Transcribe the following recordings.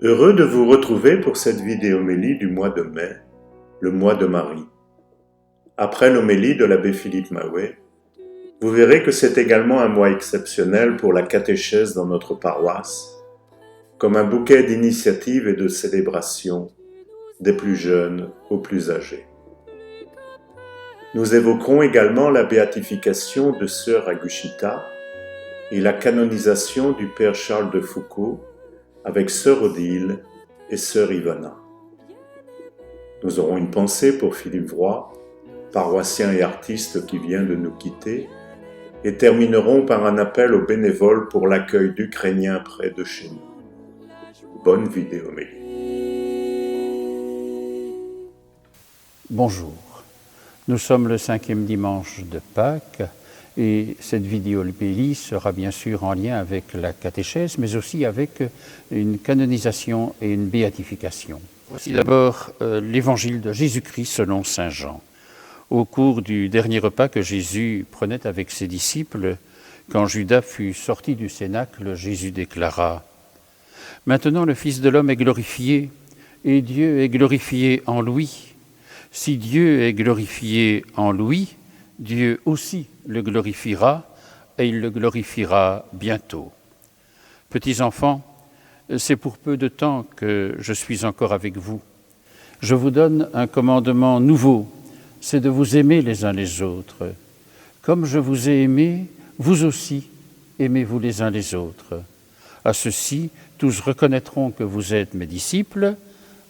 Heureux de vous retrouver pour cette vidéo-homélie du mois de mai, le mois de Marie. Après l'homélie de l'abbé Philippe Mahouet, vous verrez que c'est également un mois exceptionnel pour la catéchèse dans notre paroisse, comme un bouquet d'initiatives et de célébrations, des plus jeunes aux plus âgés. Nous évoquerons également la béatification de sœur Agushita et la canonisation du père Charles de Foucauld avec sœur Odile et sœur Ivana. Nous aurons une pensée pour Philippe Vroy, paroissien et artiste qui vient de nous quitter, et terminerons par un appel aux bénévoles pour l'accueil d'Ukrainiens près de chez nous. Bonne vidéo-homélie. Bonjour, nous sommes le 5e dimanche de Pâques et cette vidéo-homélie sera bien sûr en lien avec la catéchèse, mais aussi avec une canonisation et une béatification. Voici d'abord l'évangile de Jésus-Christ selon saint Jean. Au cours du dernier repas que Jésus prenait avec ses disciples, quand Judas fut sorti du cénacle, Jésus déclara « Maintenant le Fils de l'homme est glorifié, et Dieu est glorifié en lui. Si Dieu est glorifié en lui, Dieu aussi le glorifiera, et il le glorifiera bientôt. Petits enfants, c'est pour peu de temps que je suis encore avec vous. Je vous donne un commandement nouveau, c'est de vous aimer les uns les autres. Comme je vous ai aimés, vous aussi, aimez-vous les uns les autres. À ceci, tous reconnaîtront que vous êtes mes disciples,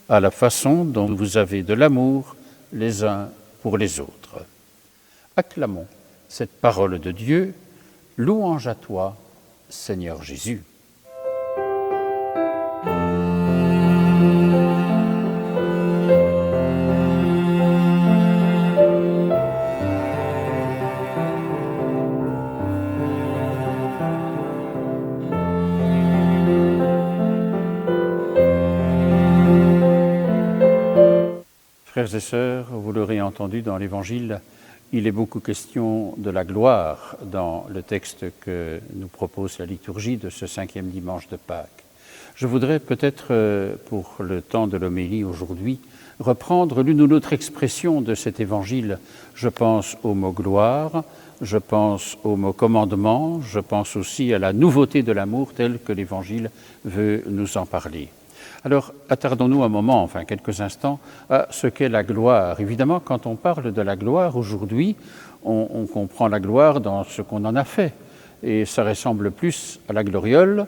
à la façon dont vous avez de l'amour les uns pour les autres. » Acclamons cette parole de Dieu. Louange à toi, Seigneur Jésus. Frères et sœurs, vous l'aurez entendu dans l'Évangile, il est beaucoup question de la gloire dans le texte que nous propose la liturgie de ce 5e dimanche de Pâques. Je voudrais peut-être, pour le temps de l'homélie aujourd'hui, reprendre l'une ou l'autre expression de cet Évangile. Je pense au mot gloire, je pense au mot commandement, je pense aussi à la nouveauté de l'amour tel que l'Évangile veut nous en parler. Alors, attardons-nous un moment, enfin quelques instants, à ce qu'est la gloire. Évidemment, quand on parle de la gloire aujourd'hui, on comprend la gloire dans ce qu'on en a fait. Et ça ressemble plus à la gloriole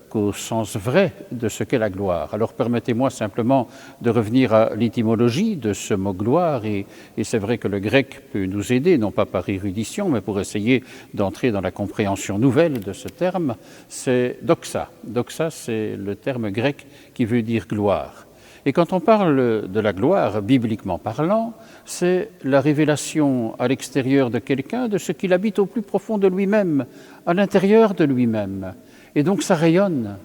qu'au sens vrai de ce qu'est la gloire. Alors permettez-moi simplement de revenir à l'étymologie de ce mot gloire, et c'est vrai que le grec peut nous aider, non pas par érudition, mais pour essayer d'entrer dans la compréhension nouvelle de ce terme, c'est doxa. Doxa, c'est le terme grec qui veut dire gloire. Et quand on parle de la gloire, bibliquement parlant, c'est la révélation à l'extérieur de quelqu'un de ce qu'il habite au plus profond de lui-même, à l'intérieur de lui-même. Et donc ça rayonne.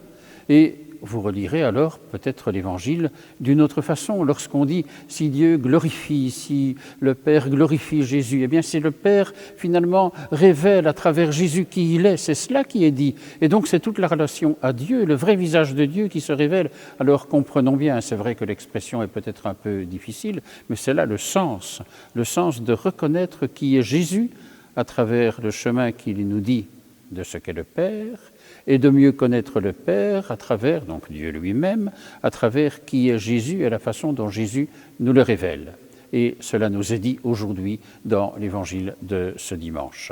Et vous relirez alors peut-être l'Évangile d'une autre façon. Lorsqu'on dit « si Dieu glorifie, si le Père glorifie Jésus », eh bien c'est le Père finalement révèle à travers Jésus qui il est. C'est cela qui est dit. Et donc c'est toute la relation à Dieu, le vrai visage de Dieu qui se révèle. Alors comprenons bien, c'est vrai que l'expression est peut-être un peu difficile, mais c'est là le sens de reconnaître qui est Jésus à travers le chemin qu'il nous dit de ce qu'est le Père, et de mieux connaître le Père à travers, donc Dieu lui-même, à travers qui est Jésus et la façon dont Jésus nous le révèle. Et cela nous est dit aujourd'hui dans l'Évangile de ce dimanche.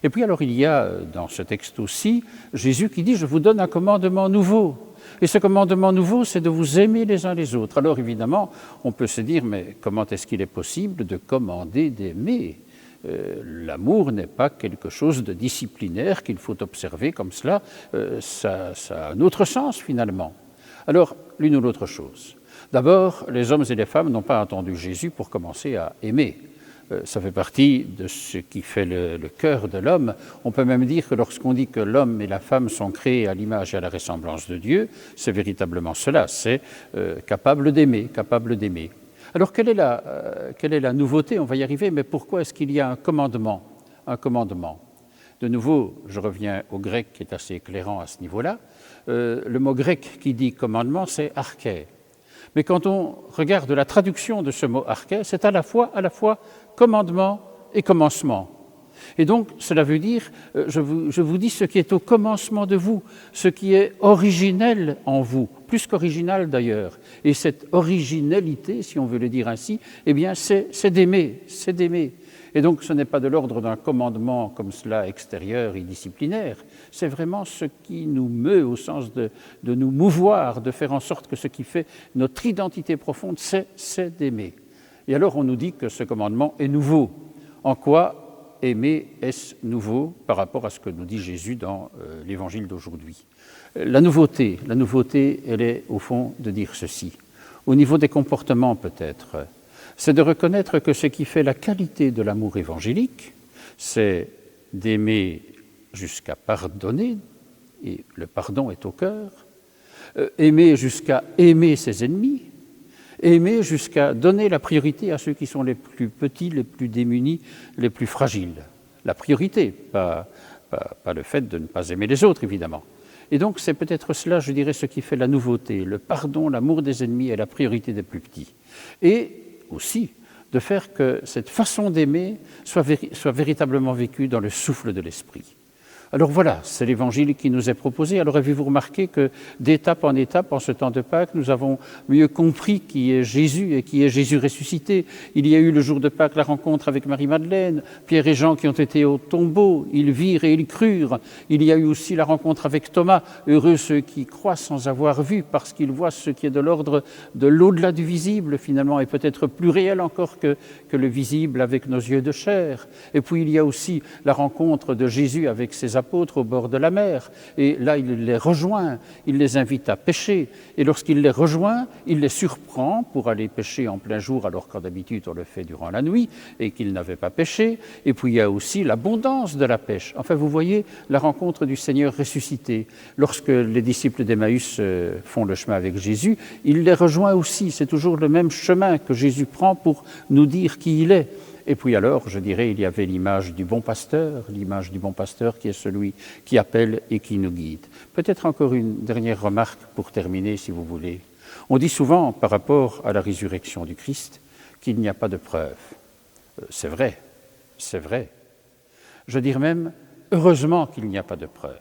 Et puis alors il y a dans ce texte aussi Jésus qui dit « Je vous donne un commandement nouveau ». Et ce commandement nouveau, c'est de vous aimer les uns les autres. Alors évidemment, on peut se dire « Mais comment est-ce qu'il est possible de commander d'aimer ?» L'amour n'est pas quelque chose de disciplinaire qu'il faut observer comme cela, ça a un autre sens finalement. Alors, l'une ou l'autre chose. D'abord, les hommes et les femmes n'ont pas attendu Jésus pour commencer à aimer. Ça fait partie de ce qui fait le cœur de l'homme. On peut même dire que lorsqu'on dit que l'homme et la femme sont créés à l'image et à la ressemblance de Dieu, c'est véritablement cela, c'est capable d'aimer. Alors, quelle est la nouveauté? On va y arriver, mais pourquoi est-ce qu'il y a un commandement? De nouveau, je reviens au grec qui est assez éclairant à ce niveau-là. Le mot grec qui dit commandement, c'est arché. Mais quand on regarde la traduction de ce mot arché, c'est à la fois commandement et commencement. Et donc, cela veut dire, je vous dis ce qui est au commencement de vous, ce qui est originel en vous, plus qu'original d'ailleurs. Et cette originalité, si on veut le dire ainsi, eh bien, c'est d'aimer, c'est d'aimer. Et donc, ce n'est pas de l'ordre d'un commandement comme cela extérieur et disciplinaire, c'est vraiment ce qui nous meut au sens de nous mouvoir, de faire en sorte que ce qui fait notre identité profonde, c'est d'aimer. Et alors, on nous dit que ce commandement est nouveau. En quoi aimer est-ce nouveau par rapport à ce que nous dit Jésus dans l'évangile d'aujourd'hui? La nouveauté, elle est au fond de dire ceci. Au niveau des comportements peut-être, c'est de reconnaître que ce qui fait la qualité de l'amour évangélique, c'est d'aimer jusqu'à pardonner, et le pardon est au cœur, aimer jusqu'à aimer ses ennemis, aimer jusqu'à donner la priorité à ceux qui sont les plus petits, les plus démunis, les plus fragiles. La priorité, pas le fait de ne pas aimer les autres, évidemment. Et donc, c'est peut-être cela, je dirais, ce qui fait la nouveauté, le pardon, l'amour des ennemis et la priorité des plus petits. Et aussi de faire que cette façon d'aimer soit véritablement vécue dans le souffle de l'esprit. Alors voilà, c'est l'évangile qui nous est proposé. Alors avez-vous remarqué que d'étape en étape, en ce temps de Pâques, nous avons mieux compris qui est Jésus et qui est Jésus ressuscité. Il y a eu le jour de Pâques la rencontre avec Marie-Madeleine, Pierre et Jean qui ont été au tombeau, ils virent et ils crurent. Il y a eu aussi la rencontre avec Thomas, heureux ceux qui croient sans avoir vu, parce qu'ils voient ce qui est de l'ordre de l'au-delà du visible finalement, et peut-être plus réel encore que le visible avec nos yeux de chair. Et puis il y a aussi la rencontre de Jésus avec ses apôtres au bord de la mer, et là il les rejoint, il les invite à pêcher, et lorsqu'il les rejoint, il les surprend pour aller pêcher en plein jour alors qu'en d'habitude on le fait durant la nuit et qu'ils n'avaient pas pêché. Et puis il y a aussi l'abondance de la pêche. Enfin vous voyez la rencontre du Seigneur ressuscité. Lorsque les disciples d'Emmaüs font le chemin avec Jésus, il les rejoint aussi, c'est toujours le même chemin que Jésus prend pour nous dire qui il est. Et puis alors, je dirais, il y avait l'image du bon pasteur qui est celui qui appelle et qui nous guide. Peut-être encore une dernière remarque pour terminer, si vous voulez. On dit souvent, par rapport à la résurrection du Christ, qu'il n'y a pas de preuve. C'est vrai, c'est vrai. Je dirais même, heureusement qu'il n'y a pas de preuve.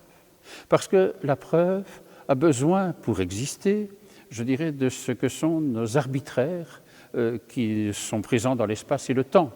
Parce que la preuve a besoin, pour exister, je dirais, de ce que sont nos arbitraires qui sont présents dans l'espace et le temps.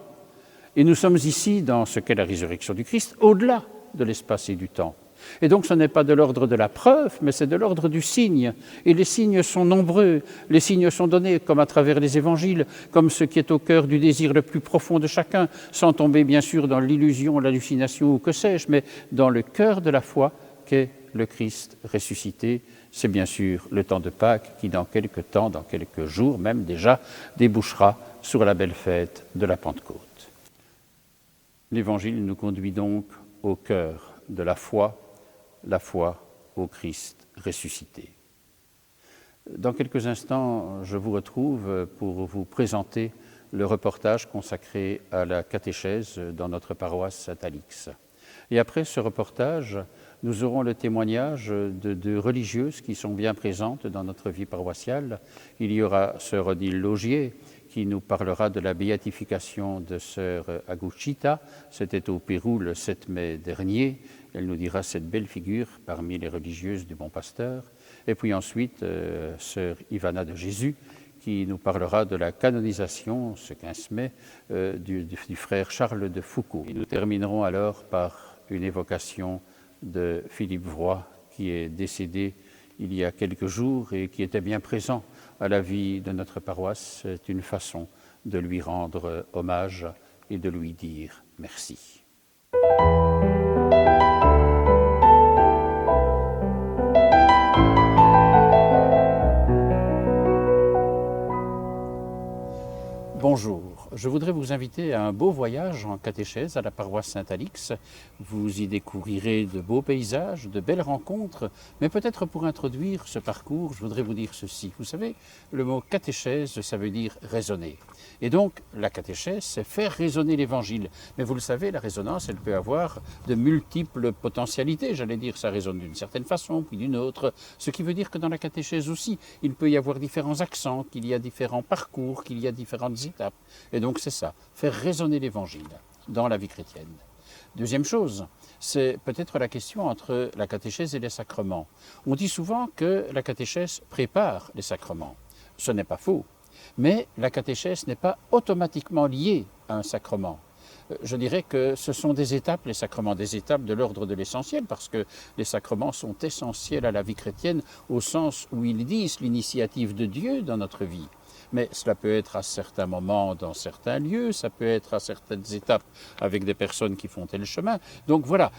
Et nous sommes ici, dans ce qu'est la résurrection du Christ, au-delà de l'espace et du temps. Et donc ce n'est pas de l'ordre de la preuve, mais c'est de l'ordre du signe. Et les signes sont nombreux. Les signes sont donnés, comme à travers les évangiles, comme ce qui est au cœur du désir le plus profond de chacun, sans tomber bien sûr dans l'illusion, l'hallucination ou que sais-je, mais dans le cœur de la foi qu'est le Christ ressuscité. C'est bien sûr le temps de Pâques qui, dans quelques temps, dans quelques jours même déjà, débouchera sur la belle fête de la Pentecôte. L'Évangile nous conduit donc au cœur de la foi au Christ ressuscité. Dans quelques instants, je vous retrouve pour vous présenter le reportage consacré à la catéchèse dans notre paroisse Saint-Alix. Et après ce reportage, nous aurons le témoignage de religieuses qui sont bien présentes dans notre vie paroissiale. Il y aura sœur Odile Laugier, qui nous parlera de la béatification de sœur Aguchita. C'était au Pérou le 7 mai dernier. Elle nous dira cette belle figure parmi les religieuses du Bon Pasteur. Et puis ensuite, sœur Ivana de Jésus, qui nous parlera de la canonisation, ce 15 mai, du frère Charles de Foucauld. Et nous terminerons alors par une évocation de Philippe Vroy, qui est décédé il y a quelques jours et qui était bien présent à la vie de notre paroisse. C'est une façon de lui rendre hommage et de lui dire merci. Bonjour, je voudrais vous inviter à un beau voyage en catéchèse à la paroisse Saint-Alix. Vous y découvrirez de beaux paysages, de belles rencontres, mais peut-être pour introduire ce parcours, je voudrais vous dire ceci. Vous savez, le mot catéchèse, ça veut dire raisonner. Et donc, la catéchèse, c'est faire résonner l'Évangile. Mais vous le savez, la résonance, elle peut avoir de multiples potentialités. J'allais dire, ça résonne d'une certaine façon, puis d'une autre. Ce qui veut dire que dans la catéchèse aussi, il peut y avoir différents accents, qu'il y a différents parcours, qu'il y a différentes étapes. Et donc, c'est ça, faire résonner l'Évangile dans la vie chrétienne. Deuxième chose, c'est peut-être la question entre la catéchèse et les sacrements. On dit souvent que la catéchèse prépare les sacrements. Ce n'est pas faux. Mais la catéchèse n'est pas automatiquement liée à un sacrement. Je dirais que ce sont des étapes, les sacrements, des étapes de l'ordre de l'essentiel, parce que les sacrements sont essentiels à la vie chrétienne au sens où ils disent l'initiative de Dieu dans notre vie. Mais cela peut être à certains moments dans certains lieux, ça peut être à certaines étapes avec des personnes qui font tel chemin. Donc voilà,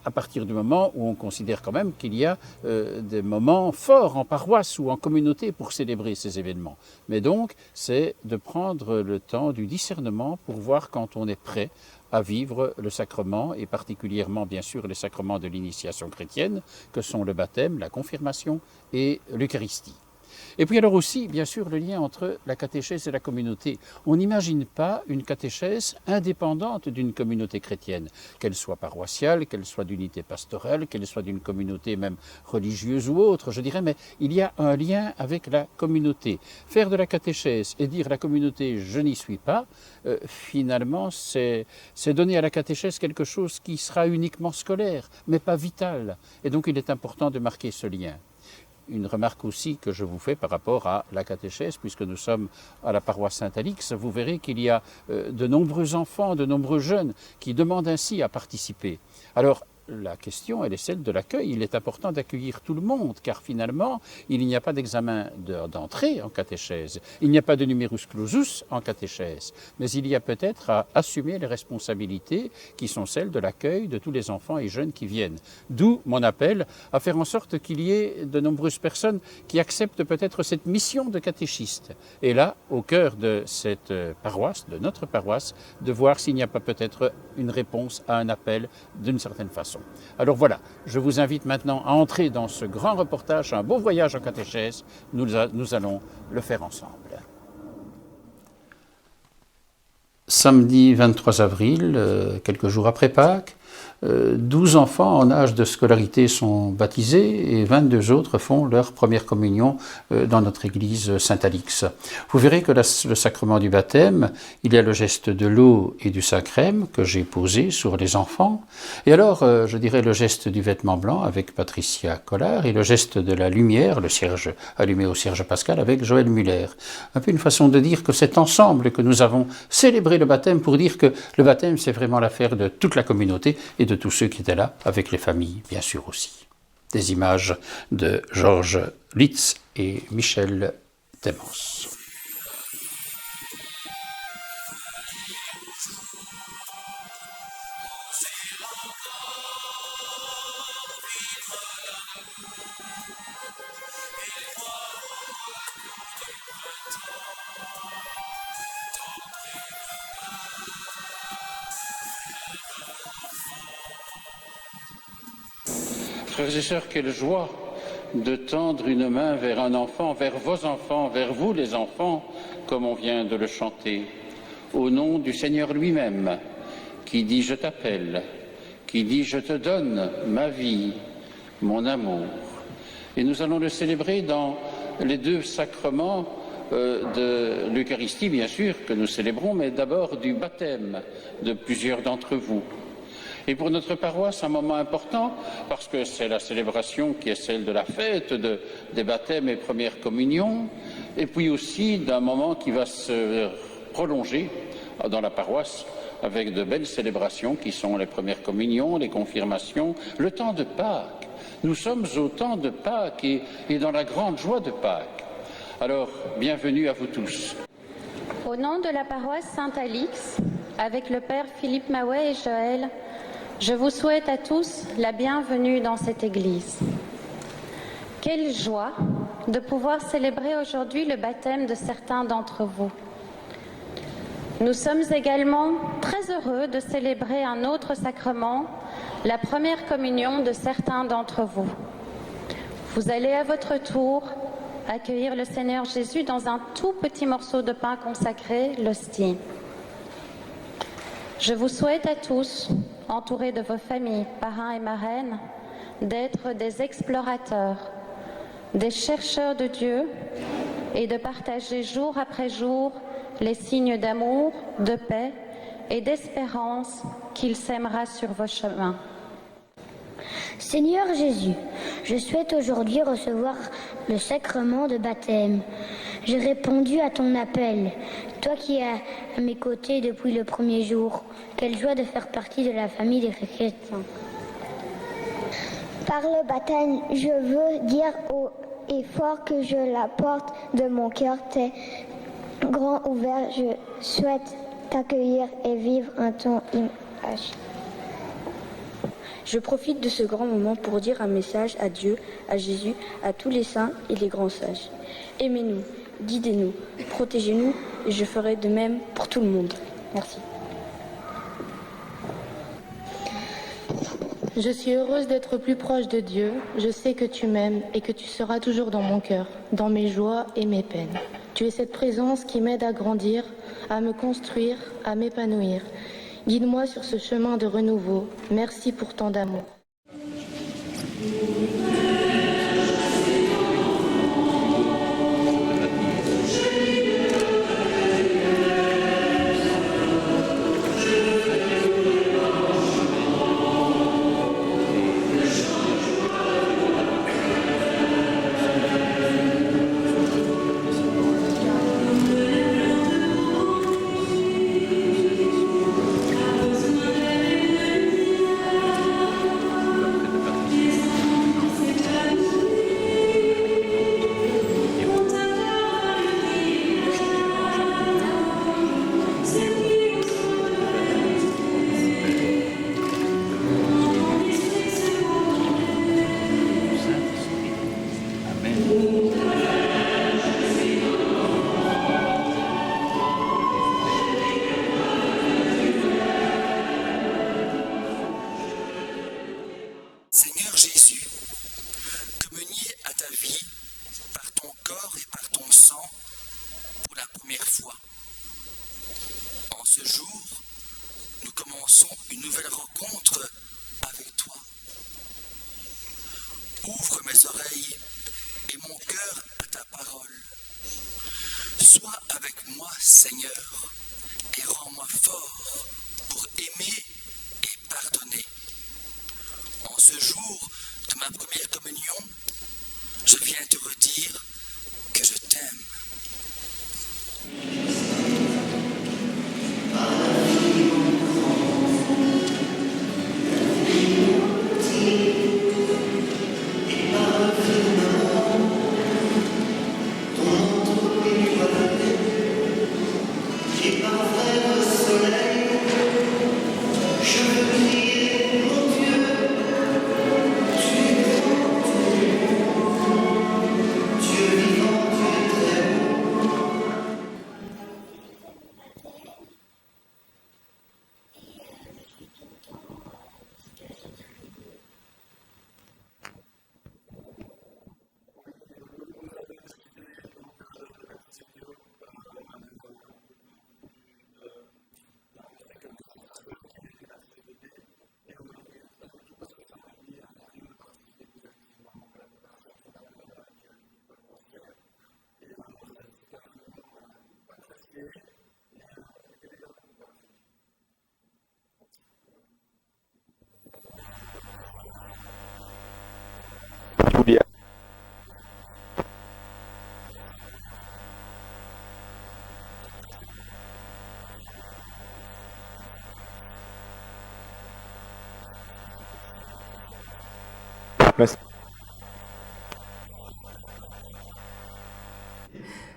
à partir du moment où on considère quand même qu'il y a des moments forts en paroisse ou en communauté pour célébrer ces événements. Mais donc, c'est de prendre le temps du discernement pour voir quand on est prêt à vivre le sacrement, et particulièrement, bien sûr, les sacrements de l'initiation chrétienne, que sont le baptême, la confirmation et l'Eucharistie. Et puis alors aussi, bien sûr, le lien entre la catéchèse et la communauté. On n'imagine pas une catéchèse indépendante d'une communauté chrétienne, qu'elle soit paroissiale, qu'elle soit d'unité pastorale, qu'elle soit d'une communauté même religieuse ou autre, je dirais, mais il y a un lien avec la communauté. Faire de la catéchèse et dire la communauté « je n'y suis pas », finalement, c'est donner à la catéchèse quelque chose qui sera uniquement scolaire, mais pas vital. Et donc il est important de marquer ce lien. Une remarque aussi que je vous fais par rapport à la catéchèse, puisque nous sommes à la paroisse Saint-Alix, vous verrez qu'il y a de nombreux enfants, de nombreux jeunes qui demandent ainsi à participer. Alors, la question, elle est celle de l'accueil. Il est important d'accueillir tout le monde, car finalement, il n'y a pas d'examen d'entrée en catéchèse. Il n'y a pas de numerus clausus en catéchèse. Mais il y a peut-être à assumer les responsabilités qui sont celles de l'accueil de tous les enfants et jeunes qui viennent. D'où mon appel à faire en sorte qu'il y ait de nombreuses personnes qui acceptent peut-être cette mission de catéchiste. Et là, au cœur de cette paroisse, de notre paroisse, de voir s'il n'y a pas peut-être une réponse à un appel d'une certaine façon. Alors voilà, je vous invite maintenant à entrer dans ce grand reportage, un beau voyage en catéchèse. Nous allons le faire ensemble. Samedi 23 avril, quelques jours après Pâques, 12 enfants en âge de scolarité sont baptisés et 22 autres font leur première communion dans notre église Saint-Alix. Vous verrez que le sacrement du baptême, il y a le geste de l'eau et du Saint-Crème que j'ai posé sur les enfants. Et alors, je dirais le geste du vêtement blanc avec Patricia Collard et le geste de la lumière, le cierge allumé au cierge pascal avec Joël Muller. Un peu une façon de dire que c'est ensemble que nous avons célébré le baptême pour dire que le baptême, c'est vraiment l'affaire de toute la communauté et de tous ceux qui étaient là, avec les familles, bien sûr aussi. Des images de Georges Litz et Michel Démence. Frères et sœurs, quelle joie de tendre une main vers un enfant, vers vos enfants, vers vous les enfants, comme on vient de le chanter, au nom du Seigneur lui-même, qui dit « Je t'appelle », qui dit « Je te donne ma vie, mon amour ». Et nous allons le célébrer dans les deux sacrements de l'Eucharistie, bien sûr, que nous célébrons, mais d'abord du baptême de plusieurs d'entre vous. Et pour notre paroisse, un moment important, parce que c'est la célébration qui est celle de la fête, des baptêmes et premières communions, et puis aussi d'un moment qui va se prolonger dans la paroisse avec de belles célébrations qui sont les premières communions, les confirmations, le temps de Pâques. Nous sommes au temps de Pâques et dans la grande joie de Pâques. Alors, bienvenue à vous tous. Au nom de la paroisse Saint-Alix, avec le Père Philippe Maouet et Joël, je vous souhaite à tous la bienvenue dans cette église. Quelle joie de pouvoir célébrer aujourd'hui le baptême de certains d'entre vous. Nous sommes également très heureux de célébrer un autre sacrement, la première communion de certains d'entre vous. Vous allez à votre tour accueillir le Seigneur Jésus dans un tout petit morceau de pain consacré, l'hostie. Je vous souhaite à tous, entourés de vos familles, parrains et marraines, d'être des explorateurs, des chercheurs de Dieu et de partager jour après jour les signes d'amour, de paix et d'espérance qu'il sèmera sur vos chemins. Seigneur Jésus, je souhaite aujourd'hui recevoir le sacrement de baptême. J'ai répondu à ton appel, toi qui es à mes côtés depuis le premier jour. Quelle joie de faire partie de la famille des chrétiens. Par le baptême, je veux dire haut et fort que je la porte de mon cœur. Tes grands ouverts, je souhaite t'accueillir et vivre en ton image. Je profite de ce grand moment pour dire un message à Dieu, à Jésus, à tous les saints et les grands sages. Aimez-nous, guidez-nous, protégez-nous et je ferai de même pour tout le monde. Merci. Je suis heureuse d'être plus proche de Dieu. Je sais que tu m'aimes et que tu seras toujours dans mon cœur, dans mes joies et mes peines. Tu es cette présence qui m'aide à grandir, à me construire, à m'épanouir. Guide-moi sur ce chemin de renouveau. Merci pour tant d'amour. Seigneur Jésus, communié à ta vie par ton corps et par ton sang pour la première fois. En ce jour, nous commençons une nouvelle rencontre avec toi. Ouvre mes oreilles et mon cœur à ta parole. Sois avec moi, Seigneur, et rends-moi fort pour aimer et pardonner. En ce jour de ma première communion, je viens te redire que je t'aime.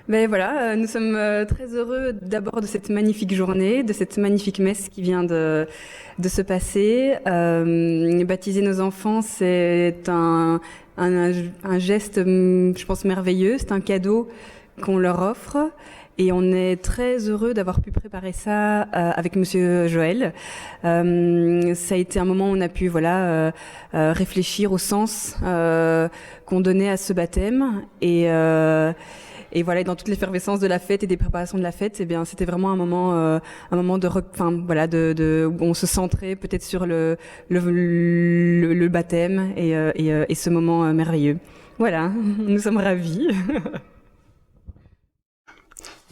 Ben voilà, nous sommes très heureux d'abord de cette magnifique journée, de cette magnifique messe qui vient de se passer. Baptiser nos enfants, c'est un geste, je pense, merveilleux. C'est un cadeau qu'on leur offre. Et on est très heureux d'avoir pu préparer ça avec Monsieur Joël. Ça a été un moment où on a pu réfléchir au sens qu'on donnait à ce baptême. Et voilà, dans toute l'effervescence de la fête et des préparations de la fête, eh bien, c'était vraiment un moment où on se centrait peut-être sur le baptême et ce moment merveilleux. Voilà, nous sommes ravis.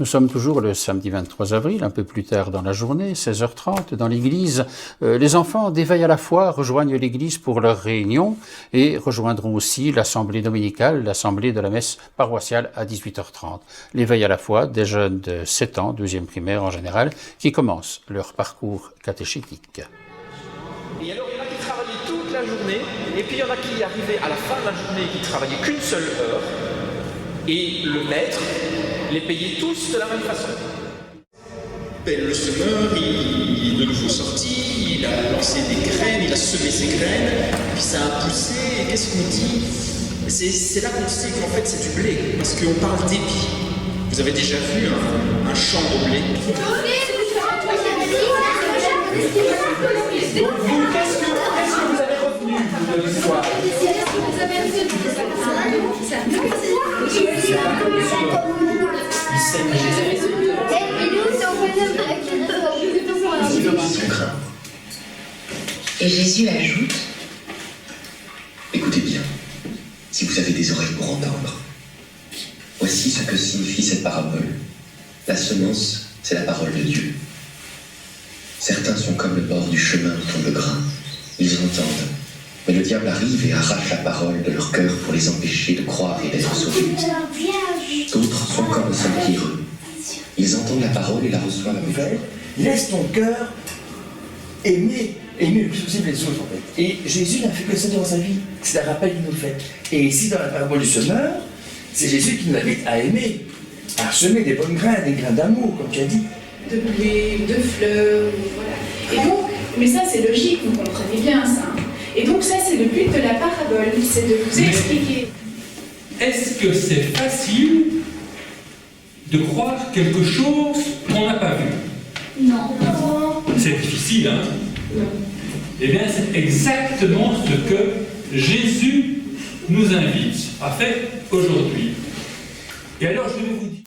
Nous sommes toujours le samedi 23 avril, un peu plus tard dans la journée, 16h30, dans l'église. Les enfants d'éveil à la foi rejoignent l'église pour leur réunion et rejoindront aussi l'assemblée dominicale, l'assemblée de la messe paroissiale à 18h30. L'éveil à la foi des jeunes de 7 ans, 2e primaire en général, qui commencent leur parcours catéchétique. Et alors, il y en a qui travaillaient toute la journée, et puis il y en a qui arrivaient à la fin de la journée et qui travaillaient qu'une seule heure, et le maître les payait tous de la même façon. Ben, le semeur, il est de nouveau sorti, il a lancé des graines, il a semé ses graines, puis ça a poussé, et qu'est-ce qu'on dit? C'est là qu'on sait qu'en fait c'est du blé, parce qu'on parle d'épi. Vous avez déjà vu un champ de blé? Vous, qu'est-ce que vous avez retenu de l'histoire? Et Jésus ajoute, écoutez bien, si vous avez des oreilles pour entendre, voici ce que signifie cette parabole. La semence, c'est la parole de Dieu. Certains sont comme le bord du chemin où tombe le grain. Ils entendent, mais le diable arrive et arrache la parole de leur cœur pour les empêcher de croire et d'être sauvés. D'autres sont comme le pierreux. Ils entendent la parole et la reçoivent avec joie. Laisse ton cœur aimer le plus possible les autres, en fait. Et Jésus n'a fait que ça dans sa vie. C'est un rappel qu'il nous fait. Et ici, dans la parabole du semeur, c'est Jésus qui nous invite à aimer, à semer des bonnes graines, des grains d'amour, comme tu as dit. De blé, de fleurs, voilà. Et donc, mais ça c'est logique, vous comprenez bien ça. Et donc ça c'est le but de la parabole, c'est de vous expliquer. Est-ce que c'est facile de croire quelque chose qu'on n'a pas vu? Non. C'est difficile, hein? Non. Eh bien, c'est exactement ce que Jésus nous invite à faire aujourd'hui. Et alors, je vais vous dire...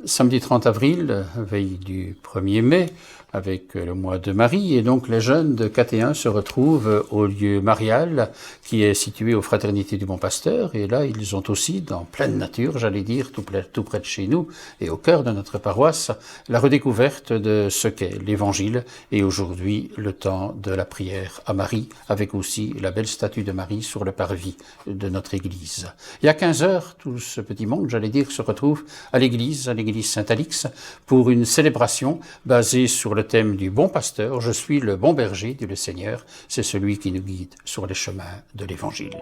Samedi 30 avril, veille du 1er mai, avec le mois de Marie, et donc les jeunes de Catéen se retrouvent au lieu marial qui est situé aux Fraternités du Bon Pasteur, et là ils ont aussi, dans pleine nature, j'allais dire, tout près de chez nous, et au cœur de notre paroisse, la redécouverte de ce qu'est l'Évangile, et aujourd'hui le temps de la prière à Marie, avec aussi la belle statue de Marie sur le parvis de notre église. Et à 15h, tout ce petit monde, j'allais dire, se retrouve à l'église Saint-Alix, pour une célébration basée sur le thème du bon pasteur. Je suis le bon berger, dit le Seigneur. C'est celui qui nous guide sur les chemins de l'Évangile.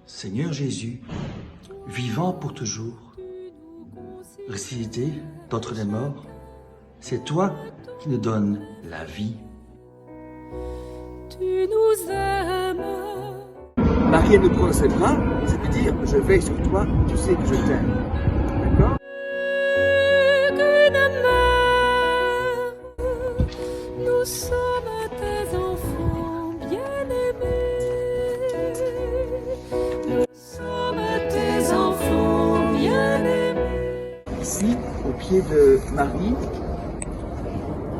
Seigneur Jésus, vivant pour toujours, ressuscité d'entre les morts, c'est toi qui nous donnes la vie. Tu nous aimes. Marie, elle nous prend dans ses bras, ça veut dire je veille sur toi, tu sais que je t'aime. D'accord? Nous sommes tes enfants bien-aimés. Nous sommes tes enfants bien-aimés. Ici, au pied de Marie,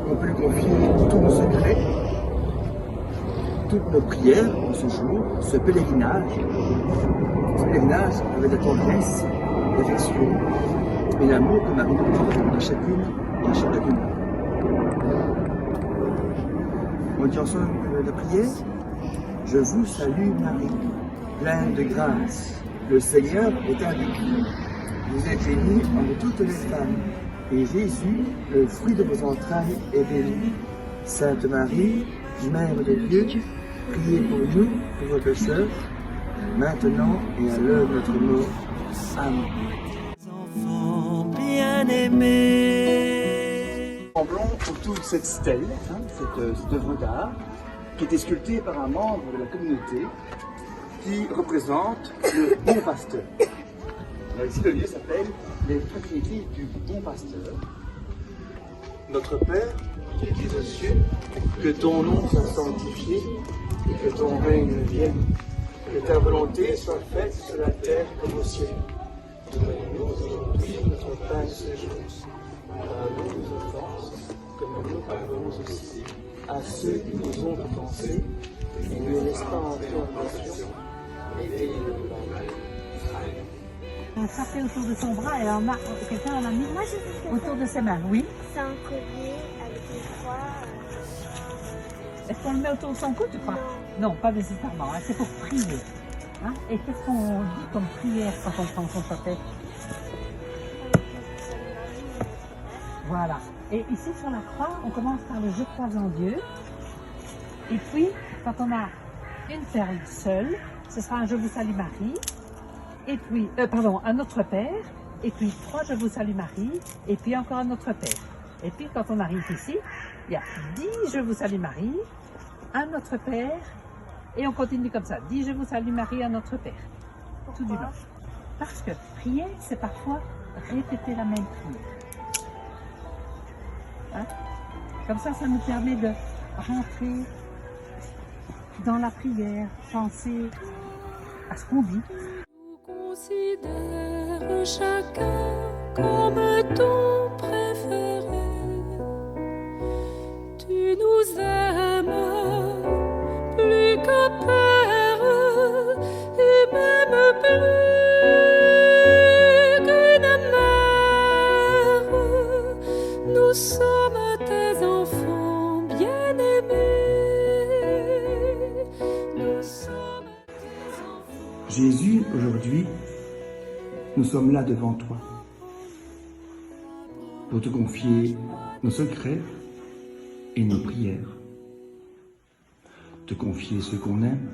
on peut lui confier tous nos secrets, toutes nos prières en ce jour, ce pèlerinage avec la tendresse, l'affection et l'amour que Marie nous donne à chacune et à chacune. On dit ensemble la prière. Je vous salue Marie, pleine de grâce. Le Seigneur est avec vous. Vous êtes bénie entre toutes les femmes. Et Jésus, le fruit de vos entrailles, est béni. Sainte Marie, Mère de Dieu, priez pour nous, pour vos pécheurs, maintenant et à l'heure de notre mort. Amen. Enfants bien-aimés. Tremblons autour de cette stèle, cette œuvre d'art, qui était sculptée par un membre de la communauté qui représente le bon pasteur. Alors ici, le lieu s'appelle les Fraternités du bon pasteur. Notre Père, qui es aux cieux, que ton nom soit sanctifié et que ton règne vienne. Que ta volonté soit faite sur la terre comme au ciel. Donne-nous aujourd'hui notre pain de ce jour. Pardonne nos offenses, comme nous pardonnons aussi à ceux qui nous ont offensés, et ne laisse pas entrer en tentation, mais délivre-nous du mal. On frappait autour de son bras et quelqu'un en a mis autour de ses mains, oui. C'est un collier avec une croix. Est-ce qu'on le met autour de son cou, tu crois? Non, pas nécessairement, hein, c'est pour prier. Hein? Et qu'est-ce qu'on dit comme prière quand on prend son chapelet? Voilà. Et ici sur la croix, on commence par le Je crois en Dieu. Et puis, quand on a une perle seule, ce sera un Je vous salue Marie. Et puis, un Notre Père. Et puis 3 Je vous salue Marie. Et puis encore un Notre Père. Et puis quand on arrive ici, il y a 10 Je vous salue Marie, un Notre Père. Et on continue comme ça. 10 Je vous salue Marie, un Notre Père. Tout du long. Parce que prier, c'est parfois répéter la même prière. Hein? Comme ça nous permet de rentrer dans la prière, penser à ce qu'on dit. Considère chacun comme ton préféré. Tu nous aimes plus qu'un père et même plus qu'une mère. Nous sommes tes enfants bien-aimés. Nous sommes tes enfants. Jésus, aujourd'hui, nous sommes là devant toi pour te confier nos secrets et nos prières, te confier ce qu'on aime.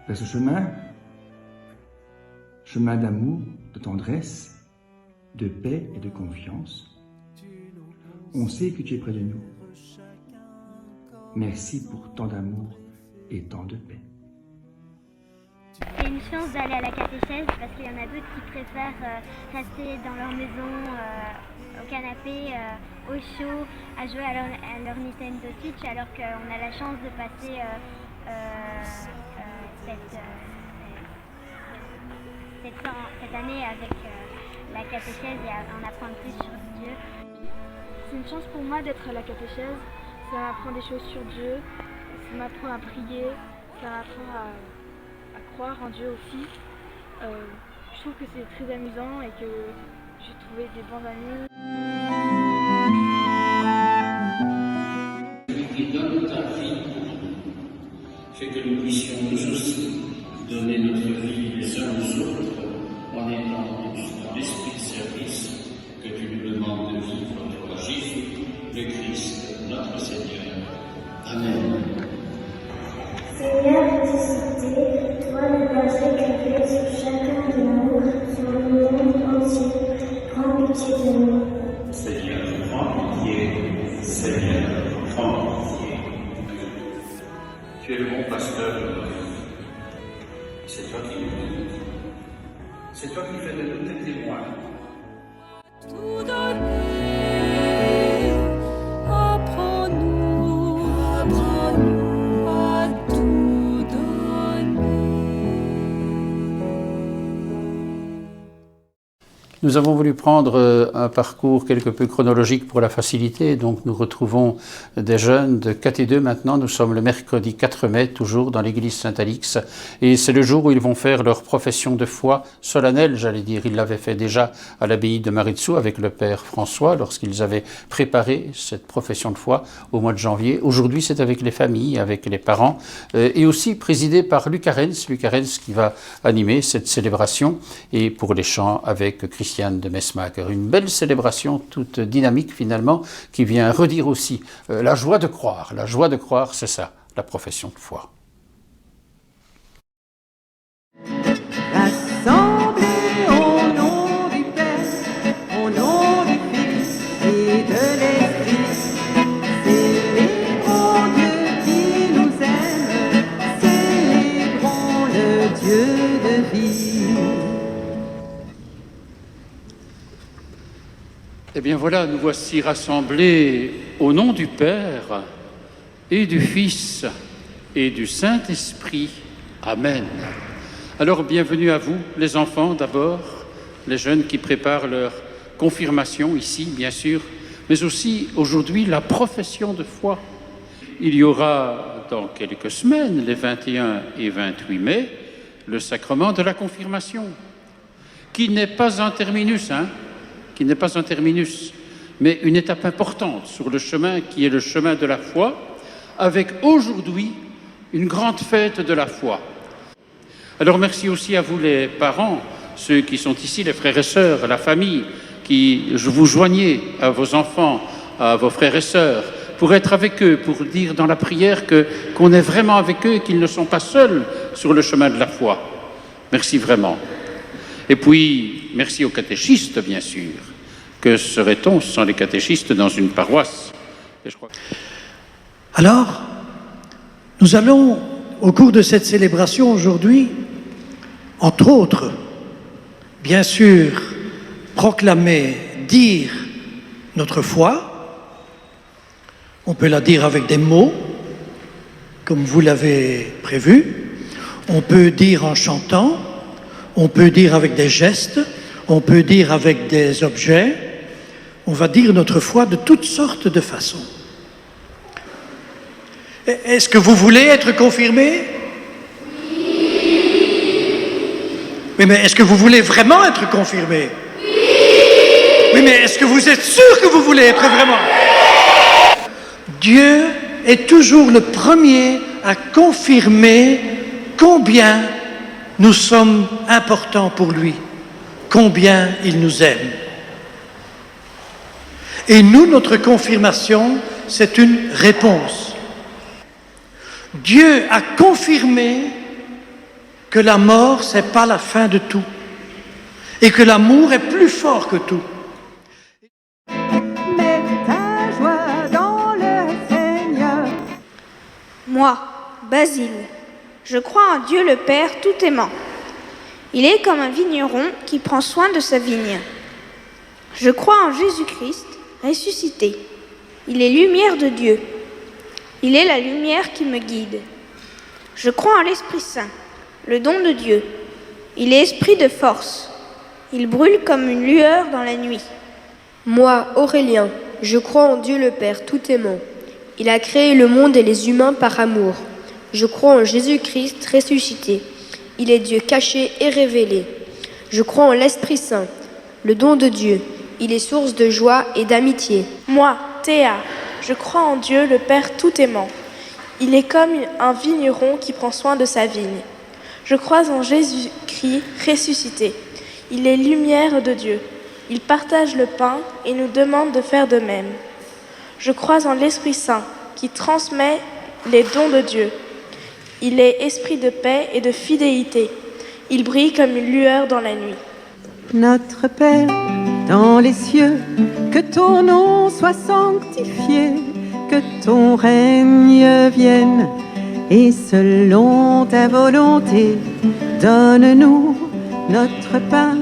Vers ce chemin d'amour, de tendresse, de paix et de confiance, on sait que tu es près de nous. Merci pour tant d'amour et tant de paix. C'est une chance d'aller à la catéchèse parce qu'il y en a d'autres qui préfèrent rester dans leur maison, au canapé, au chaud, à jouer à leur Nintendo Switch, alors qu'on a la chance de passer cette année avec la catéchèse et en apprendre plus sur Dieu. C'est une chance pour moi d'être à la catéchèse. Ça m'apprend des choses sur Dieu, ça m'apprend à prier, ça m'apprend à croire en Dieu aussi. Je trouve que c'est très amusant et que j'ai trouvé des bons amis. Celui qui donne ta vie pour nous, fait que nous puissions nous aussi donner notre vie les uns aux autres en étant dans l'esprit de service que tu nous demandes de vivre pour Jésus, le Christ, notre Seigneur. Amen. Seigneur ressuscité, toi le berger qui veille sur chacun de nous, sur le monde entier, prends pitié de nous. Seigneur, prends pitié. Seigneur, prends pitié. Tu es le bon pasteur de nos vies. C'est toi qui nous guides. C'est toi qui fais de nous tes témoins. Tout donner, apprends-nous à tout donner. Nous avons voulu prendre un parcours quelque peu chronologique pour la facilité, donc nous retrouvons des jeunes de 4 et 2 maintenant. Nous sommes le mercredi 4 mai, toujours dans l'église Saint-Alix, et c'est le jour où ils vont faire leur profession de foi solennelle, j'allais dire. Ils l'avaient fait déjà à l'abbaye de Maritsou avec le père François, lorsqu'ils avaient préparé cette profession de foi au mois de janvier. Aujourd'hui, c'est avec les familles, avec les parents, et aussi présidé par Luc Arens qui va animer cette célébration, et pour les chants avec Christiane de Messmacher. Une belle célébration, toute dynamique finalement, qui vient redire aussi la joie de croire. La joie de croire, c'est ça, la profession de foi. Rassemblés au nom du Père, au nom du Fils Eh bien voilà, nous voici rassemblés au nom du Père et du Fils et du Saint-Esprit. Amen. Alors bienvenue à vous, les enfants d'abord, les jeunes qui préparent leur confirmation ici, bien sûr, mais aussi aujourd'hui la profession de foi. Il y aura dans quelques semaines, les 21 et 28 mai, le sacrement de la confirmation, qui n'est pas un terminus, mais une étape importante sur le chemin qui est le chemin de la foi, avec aujourd'hui une grande fête de la foi. Alors merci aussi à vous les parents, ceux qui sont ici, les frères et sœurs, la famille, qui vous joignez à vos enfants, à vos frères et sœurs, pour être avec eux, pour dire dans la prière qu'on est vraiment avec eux et qu'ils ne sont pas seuls sur le chemin de la foi. Merci vraiment. Et puis, merci aux catéchistes, bien sûr. Que serait-on sans les catéchistes dans une paroisse? Et je crois... Alors, nous allons, au cours de cette célébration aujourd'hui, entre autres, bien sûr, proclamer, dire notre foi. On peut la dire avec des mots, comme vous l'avez prévu. On peut dire en chantant, on peut dire avec des gestes, on peut dire avec des objets. On va dire notre foi de toutes sortes de façons. Est-ce que vous voulez être confirmé? Oui, mais est-ce que vous voulez vraiment être confirmé? Oui, mais est-ce que vous êtes sûr que vous voulez être vraiment? Dieu est toujours le premier à confirmer combien nous sommes importants pour lui, combien il nous aime. Et nous, notre confirmation, c'est une réponse. Dieu a confirmé que la mort, ce n'est pas la fin de tout, et que l'amour est plus fort que tout. Mets ta joie dans le Seigneur. Moi, Basile, je crois en Dieu le Père tout aimant. Il est comme un vigneron qui prend soin de sa vigne. Je crois en Jésus-Christ, ressuscité. Il est lumière de Dieu. Il est la lumière qui me guide. Je crois en l'Esprit Saint, le don de Dieu. Il est esprit de force. Il brûle comme une lueur dans la nuit. Moi, Aurélien, je crois en Dieu le Père tout aimant. Il a créé le monde et les humains par amour. Je crois en Jésus-Christ ressuscité. Il est Dieu caché et révélé. Je crois en l'Esprit Saint, le don de Dieu. Il est source de joie et d'amitié. Moi, Théa, je crois en Dieu le Père tout aimant. Il est comme un vigneron qui prend soin de sa vigne. Je crois en Jésus-Christ ressuscité. Il est lumière de Dieu. Il partage le pain et nous demande de faire de même. Je crois en l'Esprit Saint qui transmet les dons de Dieu. Il est esprit de paix et de fidélité. Il brille comme une lueur dans la nuit. Notre Père, dans les cieux, que ton nom soit sanctifié, que ton règne vienne, et selon ta volonté, donne-nous notre pain,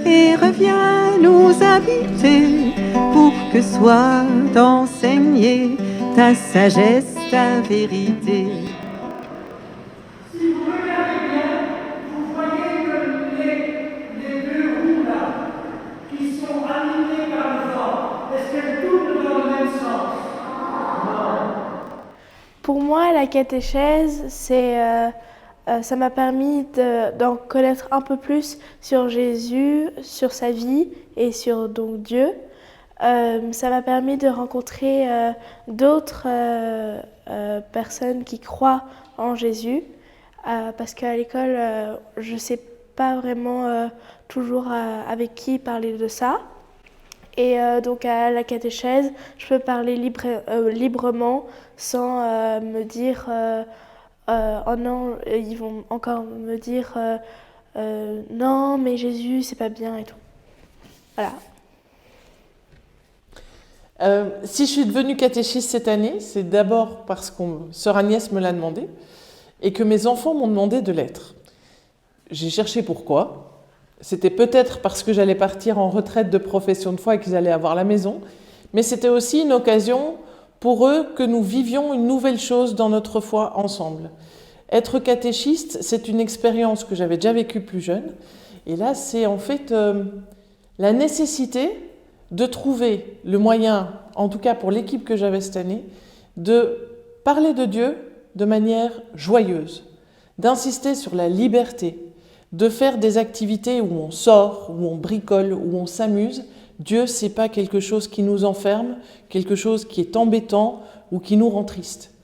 et reviens nous habiter, pour que soit enseignée ta sagesse, ta vérité. Si vous regardez bien, vous voyez que les deux roues là, qui sont animées par le vent, est-ce qu'elles tournent dans le même sens? Non. Pour moi, la catéchèse, ça m'a permis d'en connaître un peu plus sur Jésus, sur sa vie et sur donc Dieu. Ça m'a permis de rencontrer d'autres personnes qui croient en Jésus, parce qu'à l'école, je ne sais pas vraiment toujours avec qui parler de ça. Et donc à la catéchèse, je peux parler librement sans me dire oh non, ils vont encore me dire non, mais Jésus, c'est pas bien et tout. Voilà. Si je suis devenue catéchiste cette année, c'est d'abord parce que sœur Agnès me l'a demandé et que mes enfants m'ont demandé de l'être. J'ai cherché pourquoi C'était peut-être parce que j'allais partir en retraite de profession de foi et qu'ils allaient avoir la maison, mais c'était aussi une occasion pour eux que nous vivions une nouvelle chose dans notre foi ensemble. Être catéchiste, c'est une expérience que j'avais déjà vécue plus jeune, et là c'est en fait la nécessité de trouver le moyen, en tout cas pour l'équipe que j'avais cette année, de parler de Dieu de manière joyeuse, d'insister sur la liberté, de faire des activités où on sort, où on bricole, où on s'amuse. Dieu, c'est pas quelque chose qui nous enferme, quelque chose qui est embêtant ou qui nous rend triste.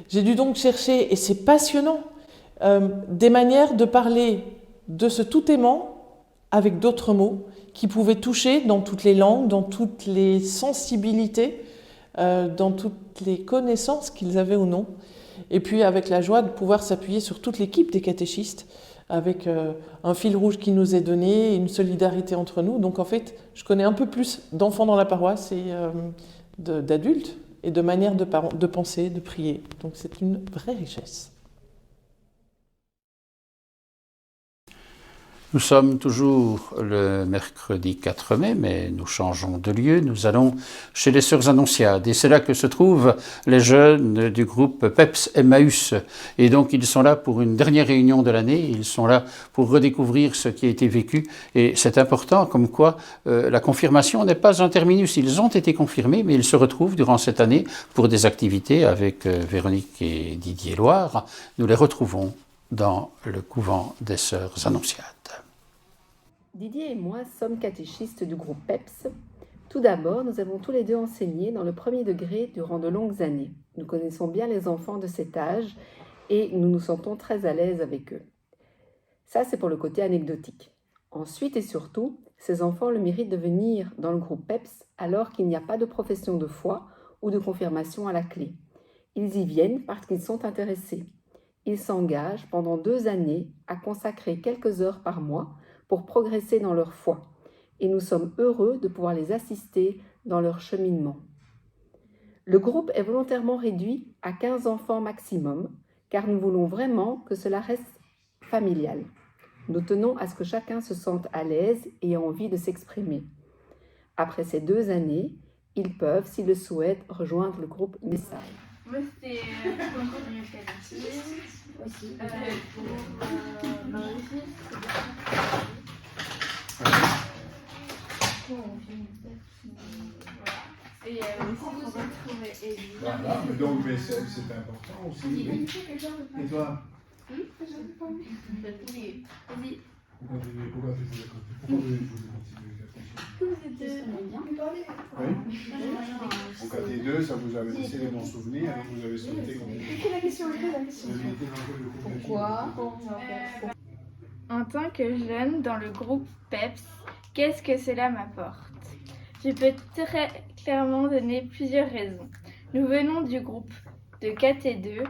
J'ai dû donc chercher, et c'est passionnant, des manières de parler de ce tout aimant avec d'autres mots qui pouvaient toucher dans toutes les langues, dans toutes les sensibilités, dans toutes les connaissances qu'ils avaient ou non. Et puis avec la joie de pouvoir s'appuyer sur toute l'équipe des catéchistes, avec un fil rouge qui nous est donné, une solidarité entre nous. Donc en fait, je connais un peu plus d'enfants dans la paroisse et d'adultes, et de manières de penser, de prier. Donc c'est une vraie richesse. Nous sommes toujours le mercredi 4 mai, mais nous changeons de lieu. Nous allons chez les Sœurs Annonciades. Et c'est là que se trouvent les jeunes du groupe PEPS Emmaüs. Et donc, ils sont là pour une dernière réunion de l'année. Ils sont là pour redécouvrir ce qui a été vécu. Et c'est important, comme quoi la confirmation n'est pas un terminus. Ils ont été confirmés, mais ils se retrouvent durant cette année pour des activités avec Véronique et Didier Loire. Nous les retrouvons dans le couvent des Sœurs Annonciades. Didier et moi sommes catéchistes du groupe PEPS. Tout d'abord, nous avons tous les deux enseigné dans le premier degré durant de longues années. Nous connaissons bien les enfants de cet âge et nous nous sentons très à l'aise avec eux. Ça, c'est pour le côté anecdotique. Ensuite et surtout, ces enfants ont le mérite de venir dans le groupe PEPS alors qu'il n'y a pas de profession de foi ou de confirmation à la clé. Ils y viennent parce qu'ils sont intéressés. Ils s'engagent pendant 2 années à consacrer quelques heures par mois pour progresser dans leur foi, et nous sommes heureux de pouvoir les assister dans leur cheminement. Le groupe est volontairement réduit à 15 enfants maximum, car nous voulons vraiment que cela reste familial. Nous tenons à ce que chacun se sente à l'aise et ait envie de s'exprimer. Après ces 2 années, ils peuvent, s'ils le souhaitent, rejoindre le groupe Message. Moi, c'était pour continuer le catéchisme aussi. Et aussi pour retrouver Élie. Voilà, mais donc c'est important aussi. Oui. Et toi? Vas-y. Pourquoi tu voulais continuer Oui. Au caté 2, ça vous avait laissé les bons souvenirs et vous avez souhaité continuer. La question Pourquoi En tant que jeune dans le groupe PEPS, qu'est-ce que cela m'apporte? Je peux très clairement donner plusieurs raisons. Nous venons du groupe de KT2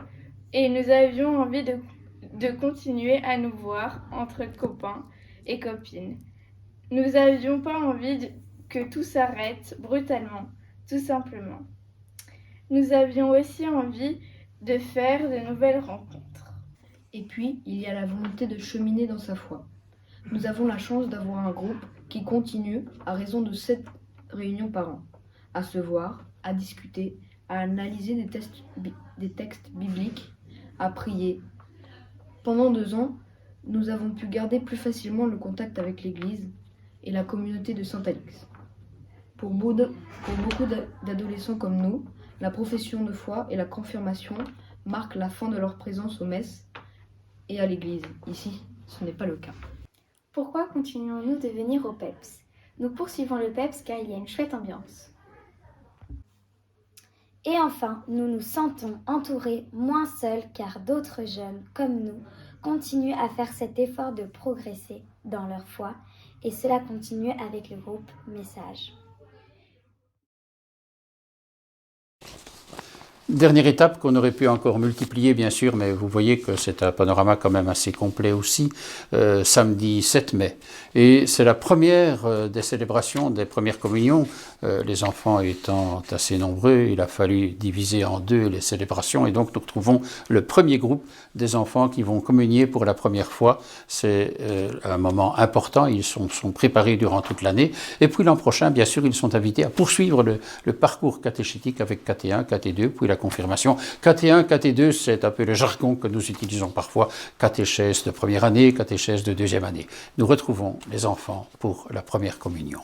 et nous avions envie de continuer à nous voir entre copains et copines. Nous n'avions pas envie que tout s'arrête brutalement, tout simplement. Nous avions aussi envie de faire de nouvelles rencontres. Et puis, il y a la volonté de cheminer dans sa foi. Nous avons la chance d'avoir un groupe qui continue à raison de 7 réunions par an, à se voir, à discuter, à analyser des textes bibliques, à prier. Pendant 2 ans, nous avons pu garder plus facilement le contact avec l'Église et la communauté de Saint-Alix. Pour beaucoup d'adolescents comme nous, la profession de foi et la confirmation marquent la fin de leur présence aux messes et à l'Église. Ici, ce n'est pas le cas. Pourquoi continuons-nous de venir au PEPS? Nous poursuivons le PEPS car il y a une chouette ambiance. Et enfin, nous nous sentons entourés, moins seuls, car d'autres jeunes, comme nous, continuent à faire cet effort de progresser dans leur foi, et cela continue avec le groupe Message. Dernière étape qu'on aurait pu encore multiplier, bien sûr, mais vous voyez que c'est un panorama quand même assez complet aussi, samedi 7 mai. Et c'est la première des célébrations, des premières communions. Les enfants étant assez nombreux, il a fallu diviser en deux les célébrations. Et donc nous retrouvons le premier groupe des enfants qui vont communier pour la première fois. C'est un moment important, ils sont préparés durant toute l'année. Et puis l'an prochain, bien sûr, ils sont invités à poursuivre le parcours catéchétique avec KT1, KT2, puis la confirmation. KT1, KT2, c'est un peu le jargon que nous utilisons parfois, catéchèse de première année, catéchèse de deuxième année. Nous retrouvons les enfants pour la première communion.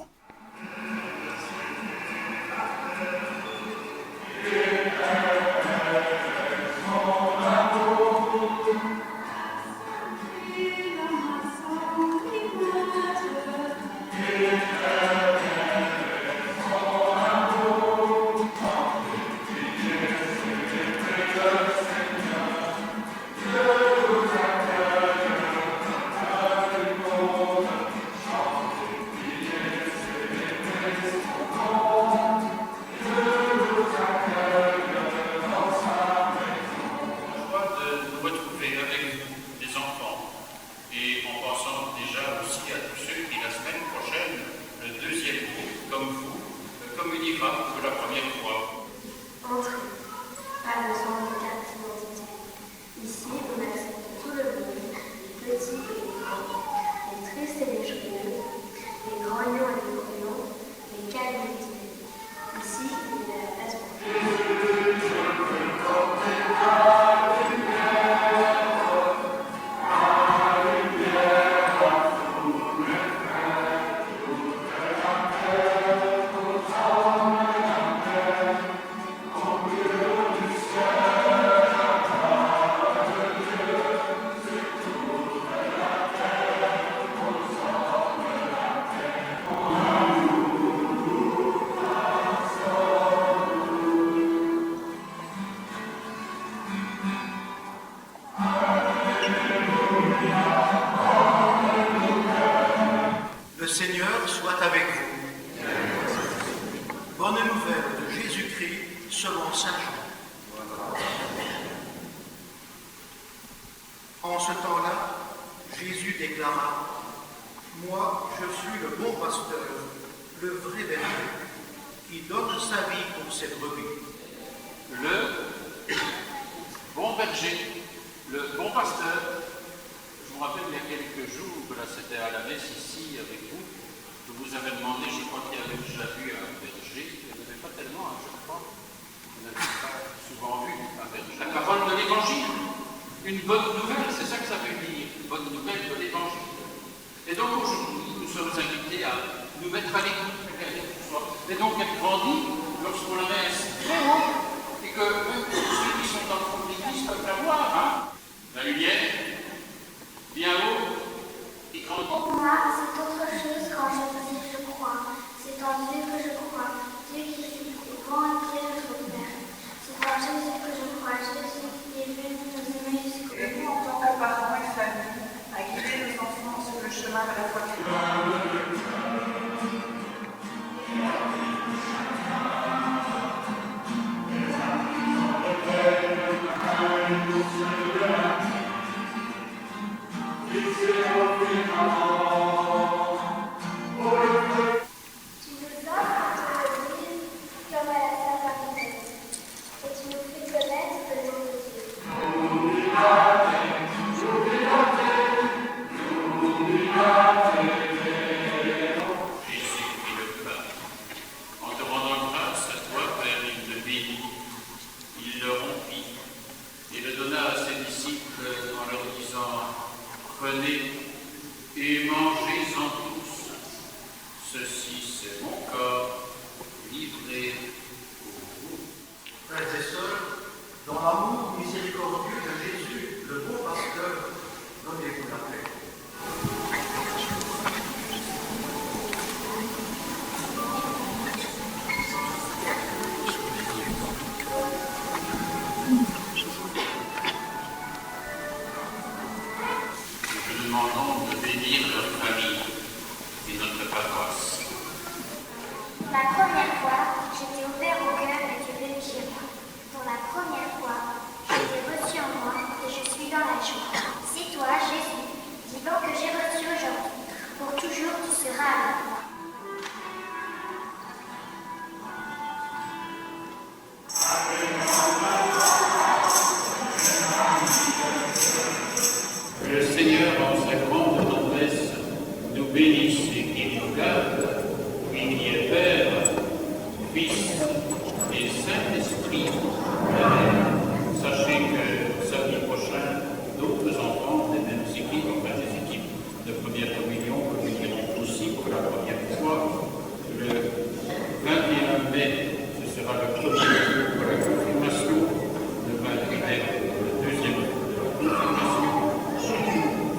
En ce temps-là, Jésus déclara, « Moi, je suis le bon pasteur, le vrai berger, qui donne sa vie pour ses brebis. » Le bon berger, le bon pasteur. Je me rappelle il y a quelques jours, là c'était à la messe ici avec vous, je vous avais demandé, je crois qu'il y avait déjà vu un berger, il n'y en avait pas tellement, je crois, vous n'avez pas souvent vu un berger. La parole de l'évangile, une bonne nouvelle, c'est ça que ça veut dire, une bonne nouvelle de l'évangile. Et donc aujourd'hui, nous sommes invités à nous mettre à l'écoute, et donc être grandis lorsqu'on la met ainsi très haut, et que même ceux qui sont dans le l'église peuvent la voir, hein. La lumière, bien haut, et grandit. Pour moi, c'est autre chose quand je vous dis je crois. C'est en Dieu que je crois, Dieu qui est grand et qui est notre Père. C'est en Jésus que je crois, Jésus qui est venu nous aimer jusqu'au bout. Et nous, en tant que parents et famille, à guider nos enfants sur le chemin de la foi chrétienne. Prenez et mangez-en tous. Ceci, c'est mon corps livré pour vous. Frères et sœurs, dans l'amour miséricordieux de Jésus, le bon pasteur, donnez-vous la paix. Nous demandons de bénir leur famille et notre paroisse. La première fois, j'étais ouvert au cœur et Dieu venu chez moi. Pour la première Le Seigneur, en sa grande tendresse, nous bénisse et qui nous garde, lui qui est Père, Fils et Saint-Esprit. Amen. Sachez que samedi prochain, d'autres enfants des mêmes équipes, enfin des équipes de première communion, communion aussi pour la première fois, le 21 mai, ce sera le premier jour pour la confirmation, le 28 mai, le deuxième jour de la confirmation.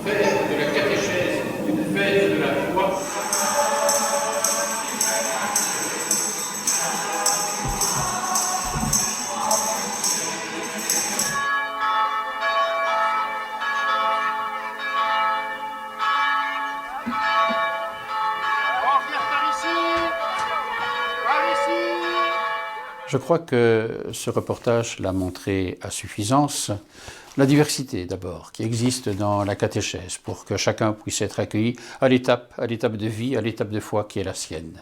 Fête de la catéchèse, une fête de la foi. Je crois que ce reportage l'a montré à suffisance. La diversité d'abord qui existe dans la catéchèse pour que chacun puisse être accueilli à l'étape de vie, à l'étape de foi qui est la sienne.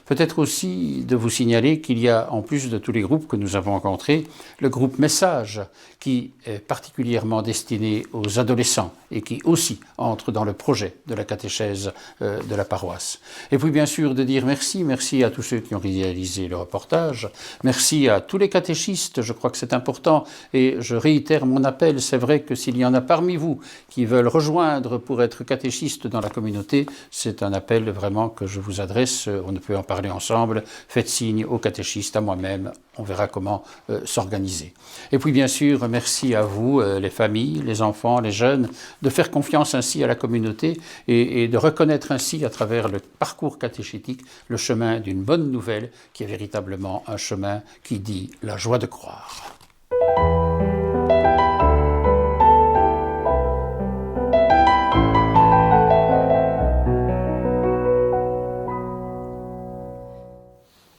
Peut-être aussi de vous signaler qu'il y a, en plus de tous les groupes que nous avons rencontrés, le groupe Message qui est particulièrement destiné aux adolescents et qui aussi entre dans le projet de la catéchèse de la paroisse. Et puis bien sûr de dire merci à tous ceux qui ont réalisé le reportage, merci à tous les catéchistes, je crois que c'est important et je réitère mon appel. C'est vrai que s'il y en a parmi vous qui veulent rejoindre pour être catéchistes dans la communauté, c'est un appel vraiment que je vous adresse. On peut en parler ensemble. Faites signe aux catéchistes, à moi-même. On verra comment s'organiser. Et puis bien sûr, merci à vous, les familles, les enfants, les jeunes, de faire confiance ainsi à la communauté et de reconnaître ainsi à travers le parcours catéchétique le chemin d'une bonne nouvelle qui est véritablement un chemin qui dit la joie de croire.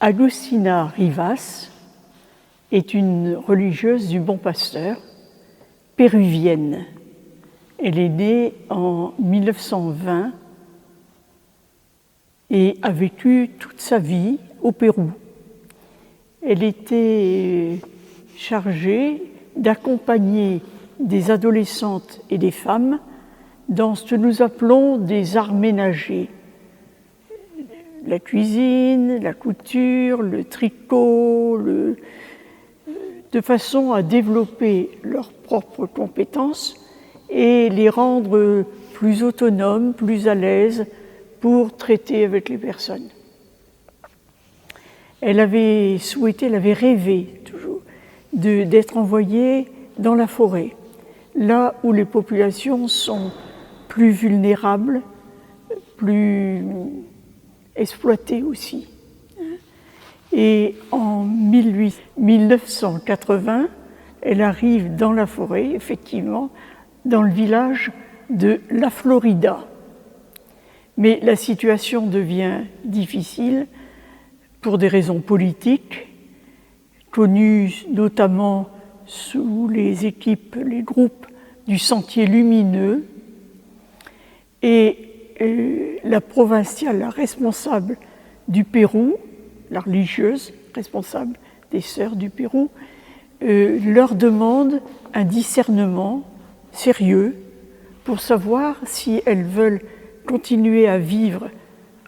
Agustina Rivas est une religieuse du Bon Pasteur, péruvienne. Elle est née en 1920 et a vécu toute sa vie au Pérou. Elle était chargée d'accompagner des adolescentes et des femmes dans ce que nous appelons des arts ménagers. La cuisine, la couture, le tricot, de façon à développer leurs propres compétences et les rendre plus autonomes, plus à l'aise pour traiter avec les personnes. Elle avait rêvé toujours d'être envoyée dans la forêt, là où les populations sont plus vulnérables, plus exploitée aussi. Et en 1980, elle arrive dans la forêt, effectivement, dans le village de La Florida. Mais la situation devient difficile pour des raisons politiques, connues notamment sous les groupes du Sentier Lumineux, et la provinciale, la responsable du Pérou, la religieuse responsable des sœurs du Pérou, leur demande un discernement sérieux pour savoir si elles veulent continuer à vivre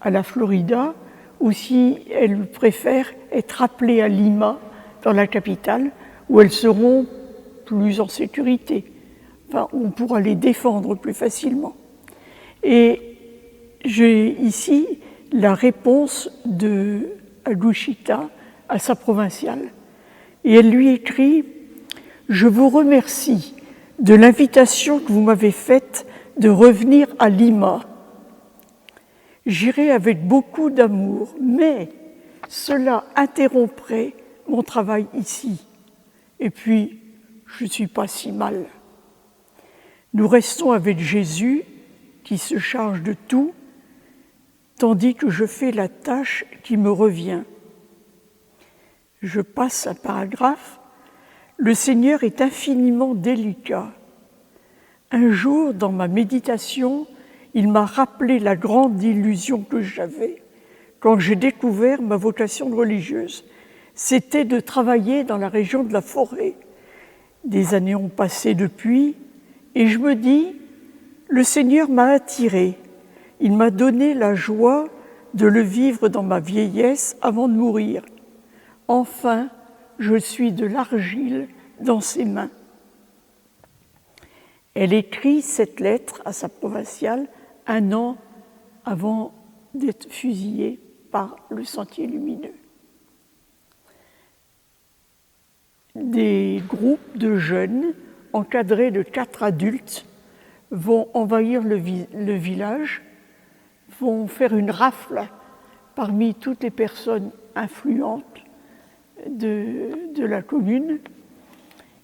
à la Florida ou si elles préfèrent être appelées à Lima, dans la capitale, où elles seront plus en sécurité. Enfin, on pourra les défendre plus facilement. Et j'ai ici la réponse de Agushita à sa provinciale. Et elle lui écrit « Je vous remercie de l'invitation que vous m'avez faite de revenir à Lima. J'irai avec beaucoup d'amour, mais cela interromprait mon travail ici. Et puis, je ne suis pas si mal. Nous restons avec Jésus qui se charge de tout, tandis que je fais la tâche qui me revient. » Je passe un paragraphe. « Le Seigneur est infiniment délicat. Un jour, dans ma méditation, il m'a rappelé la grande illusion que j'avais quand j'ai découvert ma vocation religieuse. C'était de travailler dans la région de la forêt. Des années ont passé depuis, et je me dis, le Seigneur m'a attiré. Il m'a donné la joie de le vivre dans ma vieillesse avant de mourir. Enfin, je suis de l'argile dans ses mains. Elle écrit cette lettre à sa provinciale 1 an avant d'être fusillée par le Sentier lumineux. Des groupes de jeunes, encadrés de 4 adultes, vont envahir le village, vont faire une rafle parmi toutes les personnes influentes de la commune,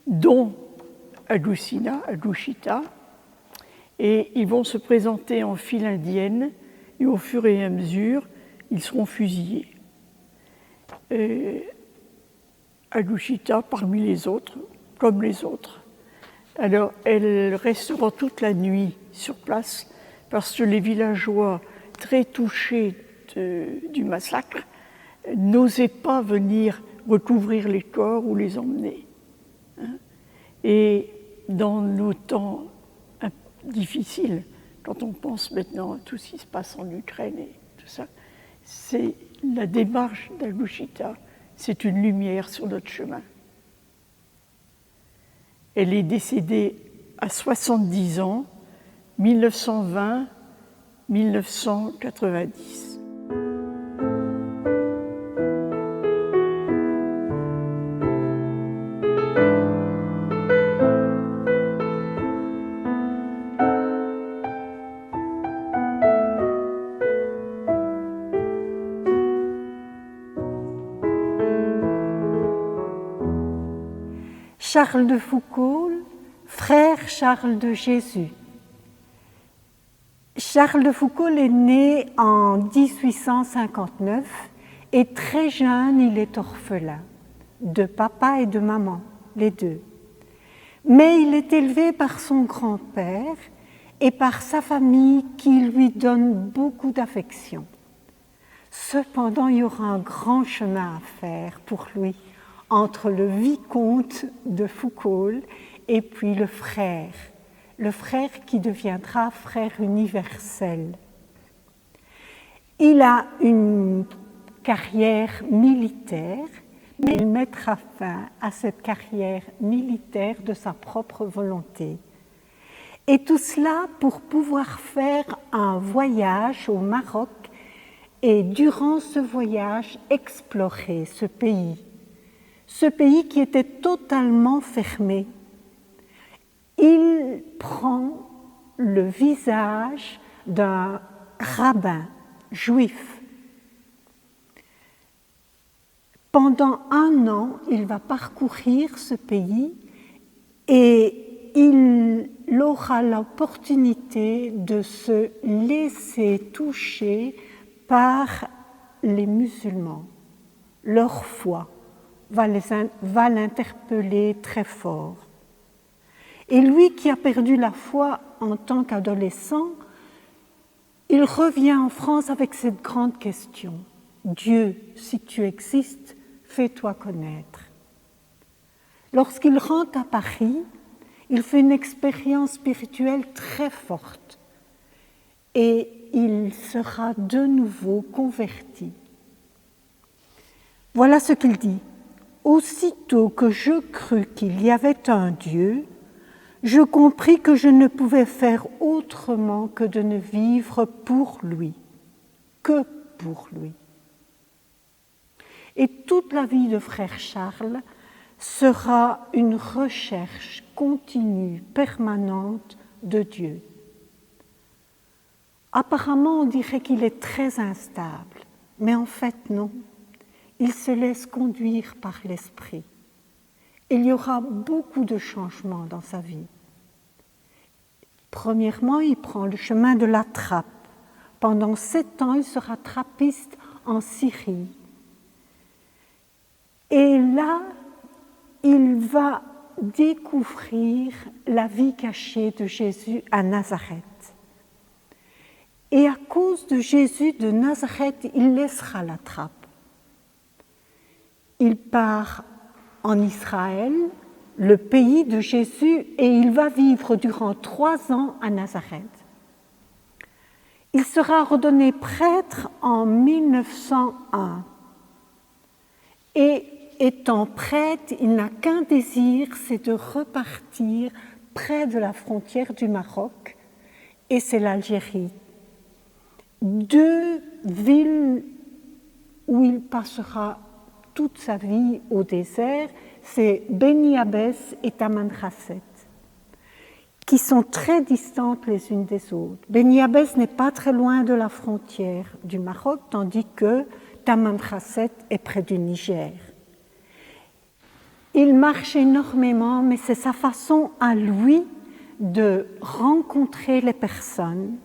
dont Agushita, et ils vont se présenter en file indienne, et au fur et à mesure, ils seront fusillés. Agushita parmi les autres, comme les autres. Alors, elles resteront toute la nuit sur place, parce que les villageois, très touchés du massacre, n'osaient pas venir recouvrir les corps ou les emmener. Et dans nos temps difficiles, quand on pense maintenant à tout ce qui se passe en Ukraine et tout ça, c'est la démarche d'Agushita, c'est une lumière sur notre chemin. Elle est décédée à 70 ans, 1920-1990. Charles de Foucauld, frère Charles de Jésus. Charles de Foucauld est né en 1859 et très jeune, il est orphelin, de papa et de maman, les deux. Mais il est élevé par son grand-père et par sa famille qui lui donne beaucoup d'affection. Cependant, il y aura un grand chemin à faire pour lui entre le vicomte de Foucauld et puis le frère qui deviendra frère universel. Il a une carrière militaire, mais il mettra fin à cette carrière militaire de sa propre volonté. Et tout cela pour pouvoir faire un voyage au Maroc et durant ce voyage explorer ce pays qui était totalement fermé. Il prend le visage d'un rabbin juif. Pendant 1 an, il va parcourir ce pays et il aura l'opportunité de se laisser toucher par les musulmans. Leur foi va l'interpeller très fort. Et lui qui a perdu la foi en tant qu'adolescent, il revient en France avec cette grande question. Dieu, si tu existes, fais-toi connaître. Lorsqu'il rentre à Paris, il fait une expérience spirituelle très forte et il sera de nouveau converti. Voilà ce qu'il dit. Aussitôt que je crus qu'il y avait un Dieu, je compris que je ne pouvais faire autrement que de ne vivre pour lui, que pour lui. Et toute la vie de frère Charles sera une recherche continue, permanente de Dieu. Apparemment, on dirait qu'il est très instable, mais en fait non. Il se laisse conduire par l'esprit. Il y aura beaucoup de changements dans sa vie. Premièrement, il prend le chemin de la trappe. Pendant 7 ans, il sera trappiste en Syrie. Et là, il va découvrir la vie cachée de Jésus à Nazareth. Et à cause de Jésus de Nazareth, il laissera la trappe. Il part en Israël, le pays de Jésus, et il va vivre durant 3 ans à Nazareth. Il sera ordonné prêtre en 1901. Et étant prêtre, il n'a qu'un désir, c'est de repartir près de la frontière du Maroc, et c'est l'Algérie. 2 villes où il passera toute sa vie au désert, c'est Beni Abbès et Tamanrasset, qui sont très distantes les unes des autres. Beni Abbès n'est pas très loin de la frontière du Maroc, tandis que Tamanrasset est près du Niger. Il marche énormément, mais c'est sa façon à lui de rencontrer les personnes,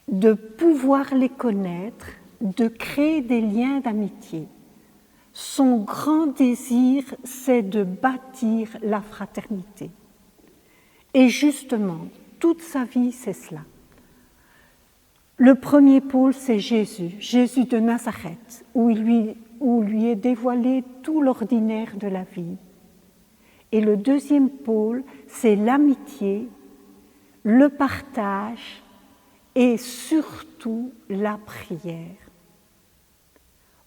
de pouvoir les connaître, de créer des liens d'amitié. Son grand désir, c'est de bâtir la fraternité. Et justement, toute sa vie, c'est cela. Le premier pôle, c'est Jésus, Jésus de Nazareth, où lui est dévoilé tout l'ordinaire de la vie. Et le deuxième pôle, c'est l'amitié, le partage et surtout la prière.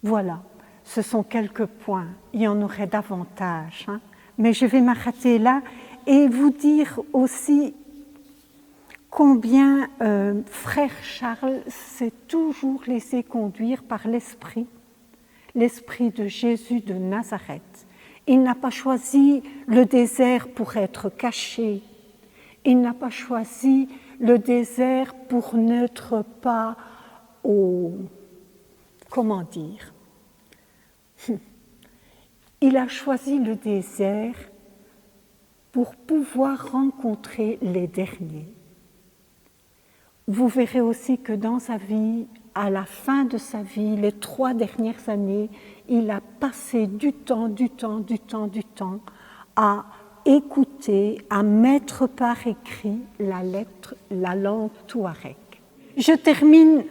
Voilà, ce sont quelques points. Il y en aurait davantage, mais je vais m'arrêter là et vous dire aussi combien frère Charles s'est toujours laissé conduire par l'esprit de Jésus de Nazareth. Il n'a pas choisi le désert pour être caché. Il n'a pas choisi le désert pour n'être pas comment dire? Il a choisi le désert pour pouvoir rencontrer les derniers. Vous verrez aussi que dans sa vie, à la fin de sa vie, les 3 dernières années, il a passé du temps à écouter, à mettre par écrit la langue touareg. Je termine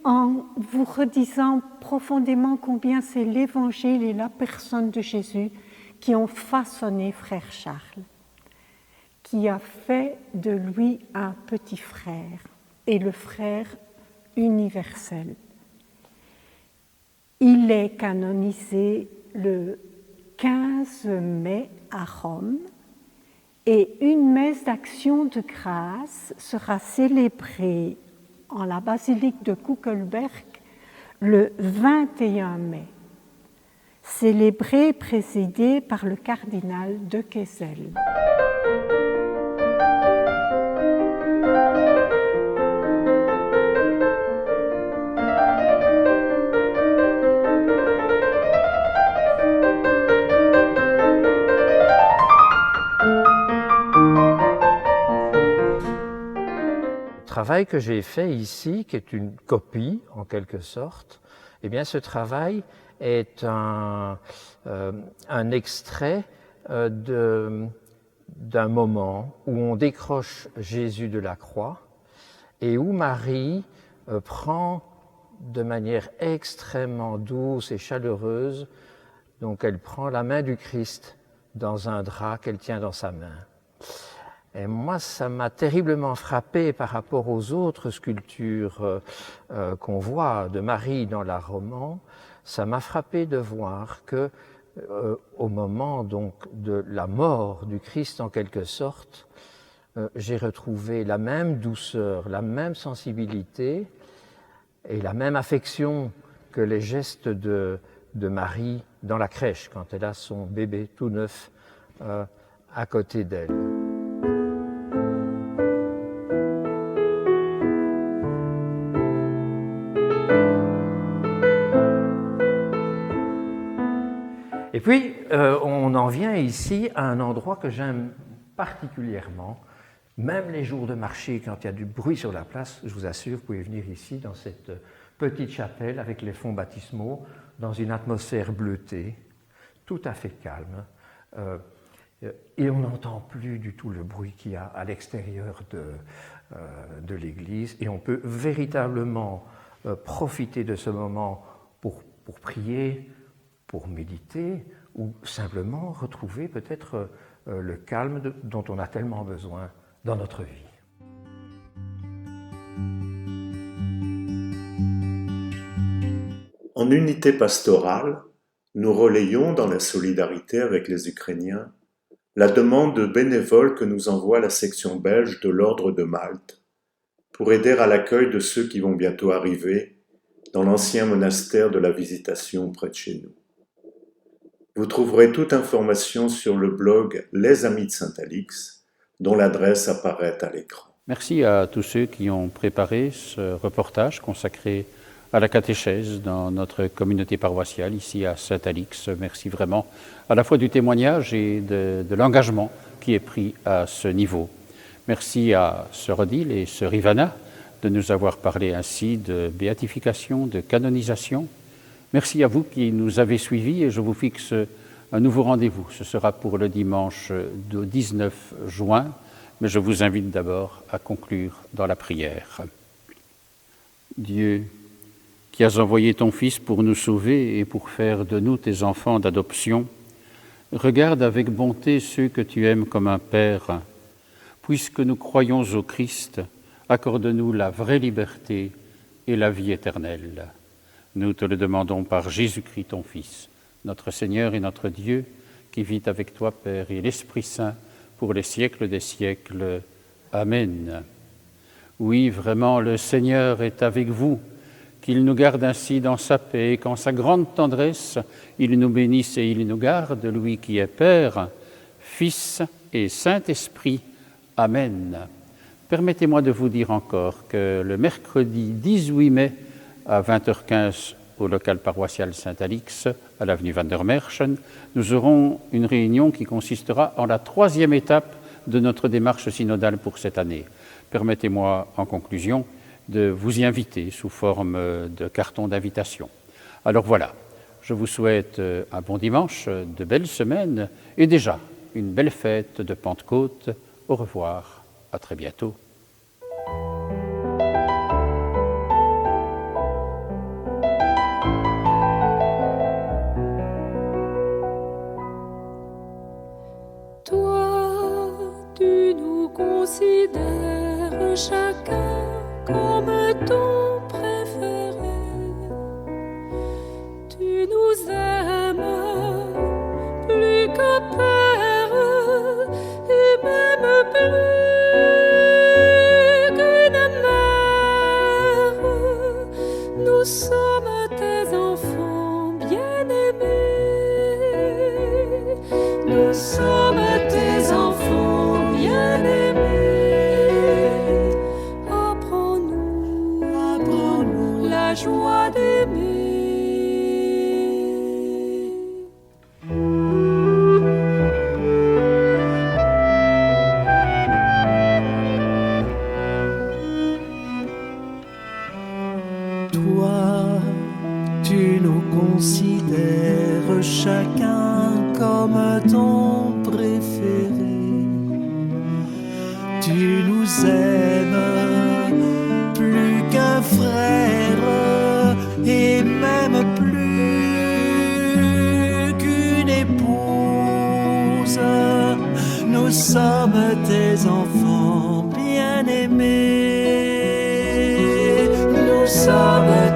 en vous redisant profondément combien c'est l'Évangile et la personne de Jésus qui ont façonné frère Charles, qui a fait de lui un petit frère et le frère universel. Il est canonisé le 15 mai à Rome et une messe d'action de grâce sera célébrée en la basilique de Kuckelberg le 21 mai, célébrée et présidée par le cardinal de Kessel. Le travail que j'ai fait ici, qui est une copie en quelque sorte, eh bien ce travail est un extrait d'un moment où on décroche Jésus de la croix et où Marie prend de manière extrêmement douce et chaleureuse, donc elle prend la main du Christ dans un drap qu'elle tient dans sa main. Et moi, ça m'a terriblement frappé par rapport aux autres sculptures qu'on voit de Marie dans l'art roman. Ça m'a frappé de voir que, au moment donc de la mort du Christ en quelque sorte, j'ai retrouvé la même douceur, la même sensibilité et la même affection que les gestes de Marie dans la crèche quand elle a son bébé tout neuf à côté d'elle. Et puis, on en vient ici à un endroit que j'aime particulièrement, même les jours de marché, quand il y a du bruit sur la place, je vous assure, vous pouvez venir ici, dans cette petite chapelle avec les fonds baptismaux, dans une atmosphère bleutée, tout à fait calme. et on n'entend plus du tout le bruit qu'il y a à l'extérieur de l'église, et on peut véritablement profiter de ce moment pour prier, pour méditer, ou simplement retrouver peut-être le calme dont on a tellement besoin dans notre vie. En unité pastorale, nous relayons dans la solidarité avec les Ukrainiens la demande de bénévoles que nous envoie la section belge de l'Ordre de Malte pour aider à l'accueil de ceux qui vont bientôt arriver dans l'ancien monastère de la Visitation près de chez nous. Vous trouverez toute information sur le blog Les Amis de Saint-Alix, dont l'adresse apparaît à l'écran. Merci à tous ceux qui ont préparé ce reportage consacré à la catéchèse dans notre communauté paroissiale ici à Saint-Alix. Merci vraiment à la fois du témoignage et de l'engagement qui est pris à ce niveau. Merci à Sœur Odile et Sœur Ivana de nous avoir parlé ainsi de béatification, de canonisation. Merci à vous qui nous avez suivis et je vous fixe un nouveau rendez-vous. Ce sera pour le dimanche 19 juin, mais je vous invite d'abord à conclure dans la prière. Dieu, qui as envoyé ton Fils pour nous sauver et pour faire de nous tes enfants d'adoption, regarde avec bonté ceux que tu aimes comme un Père. Puisque nous croyons au Christ, accorde-nous la vraie liberté et la vie éternelle. Nous te le demandons par Jésus-Christ, ton Fils, notre Seigneur et notre Dieu, qui vit avec toi, Père, et l'Esprit Saint, pour les siècles des siècles. Amen. Oui, vraiment, le Seigneur est avec vous, qu'il nous garde ainsi dans sa paix, et qu'en sa grande tendresse, il nous bénisse et il nous garde, lui qui est Père, Fils et Saint-Esprit. Amen. Permettez-moi de vous dire encore que le mercredi 18 mai à 20h15 au local paroissial Saint-Alix, à l'avenue Van der Merchen, nous aurons une réunion qui consistera en la 3e étape de notre démarche synodale pour cette année. Permettez-moi, en conclusion, de vous y inviter sous forme de carton d'invitation. Alors voilà, je vous souhaite un bon dimanche, de belles semaines et déjà une belle fête de Pentecôte. Au revoir, à très bientôt. Toi, tu nous considères chacun comme ton préféré. Tu nous aimes plus qu'un père et même plus qu'une mère. Nous sommes tes enfants bien-aimés. Nous sommes tes enfants bien-aimés. Apprends-nous la joie d'aimer. Toi, tu nous considères chacun comme ton préféré. Tu nous aimes plus qu'un frère et même plus qu'une épouse. Nous sommes tes enfants bien-aimés. Nous sommes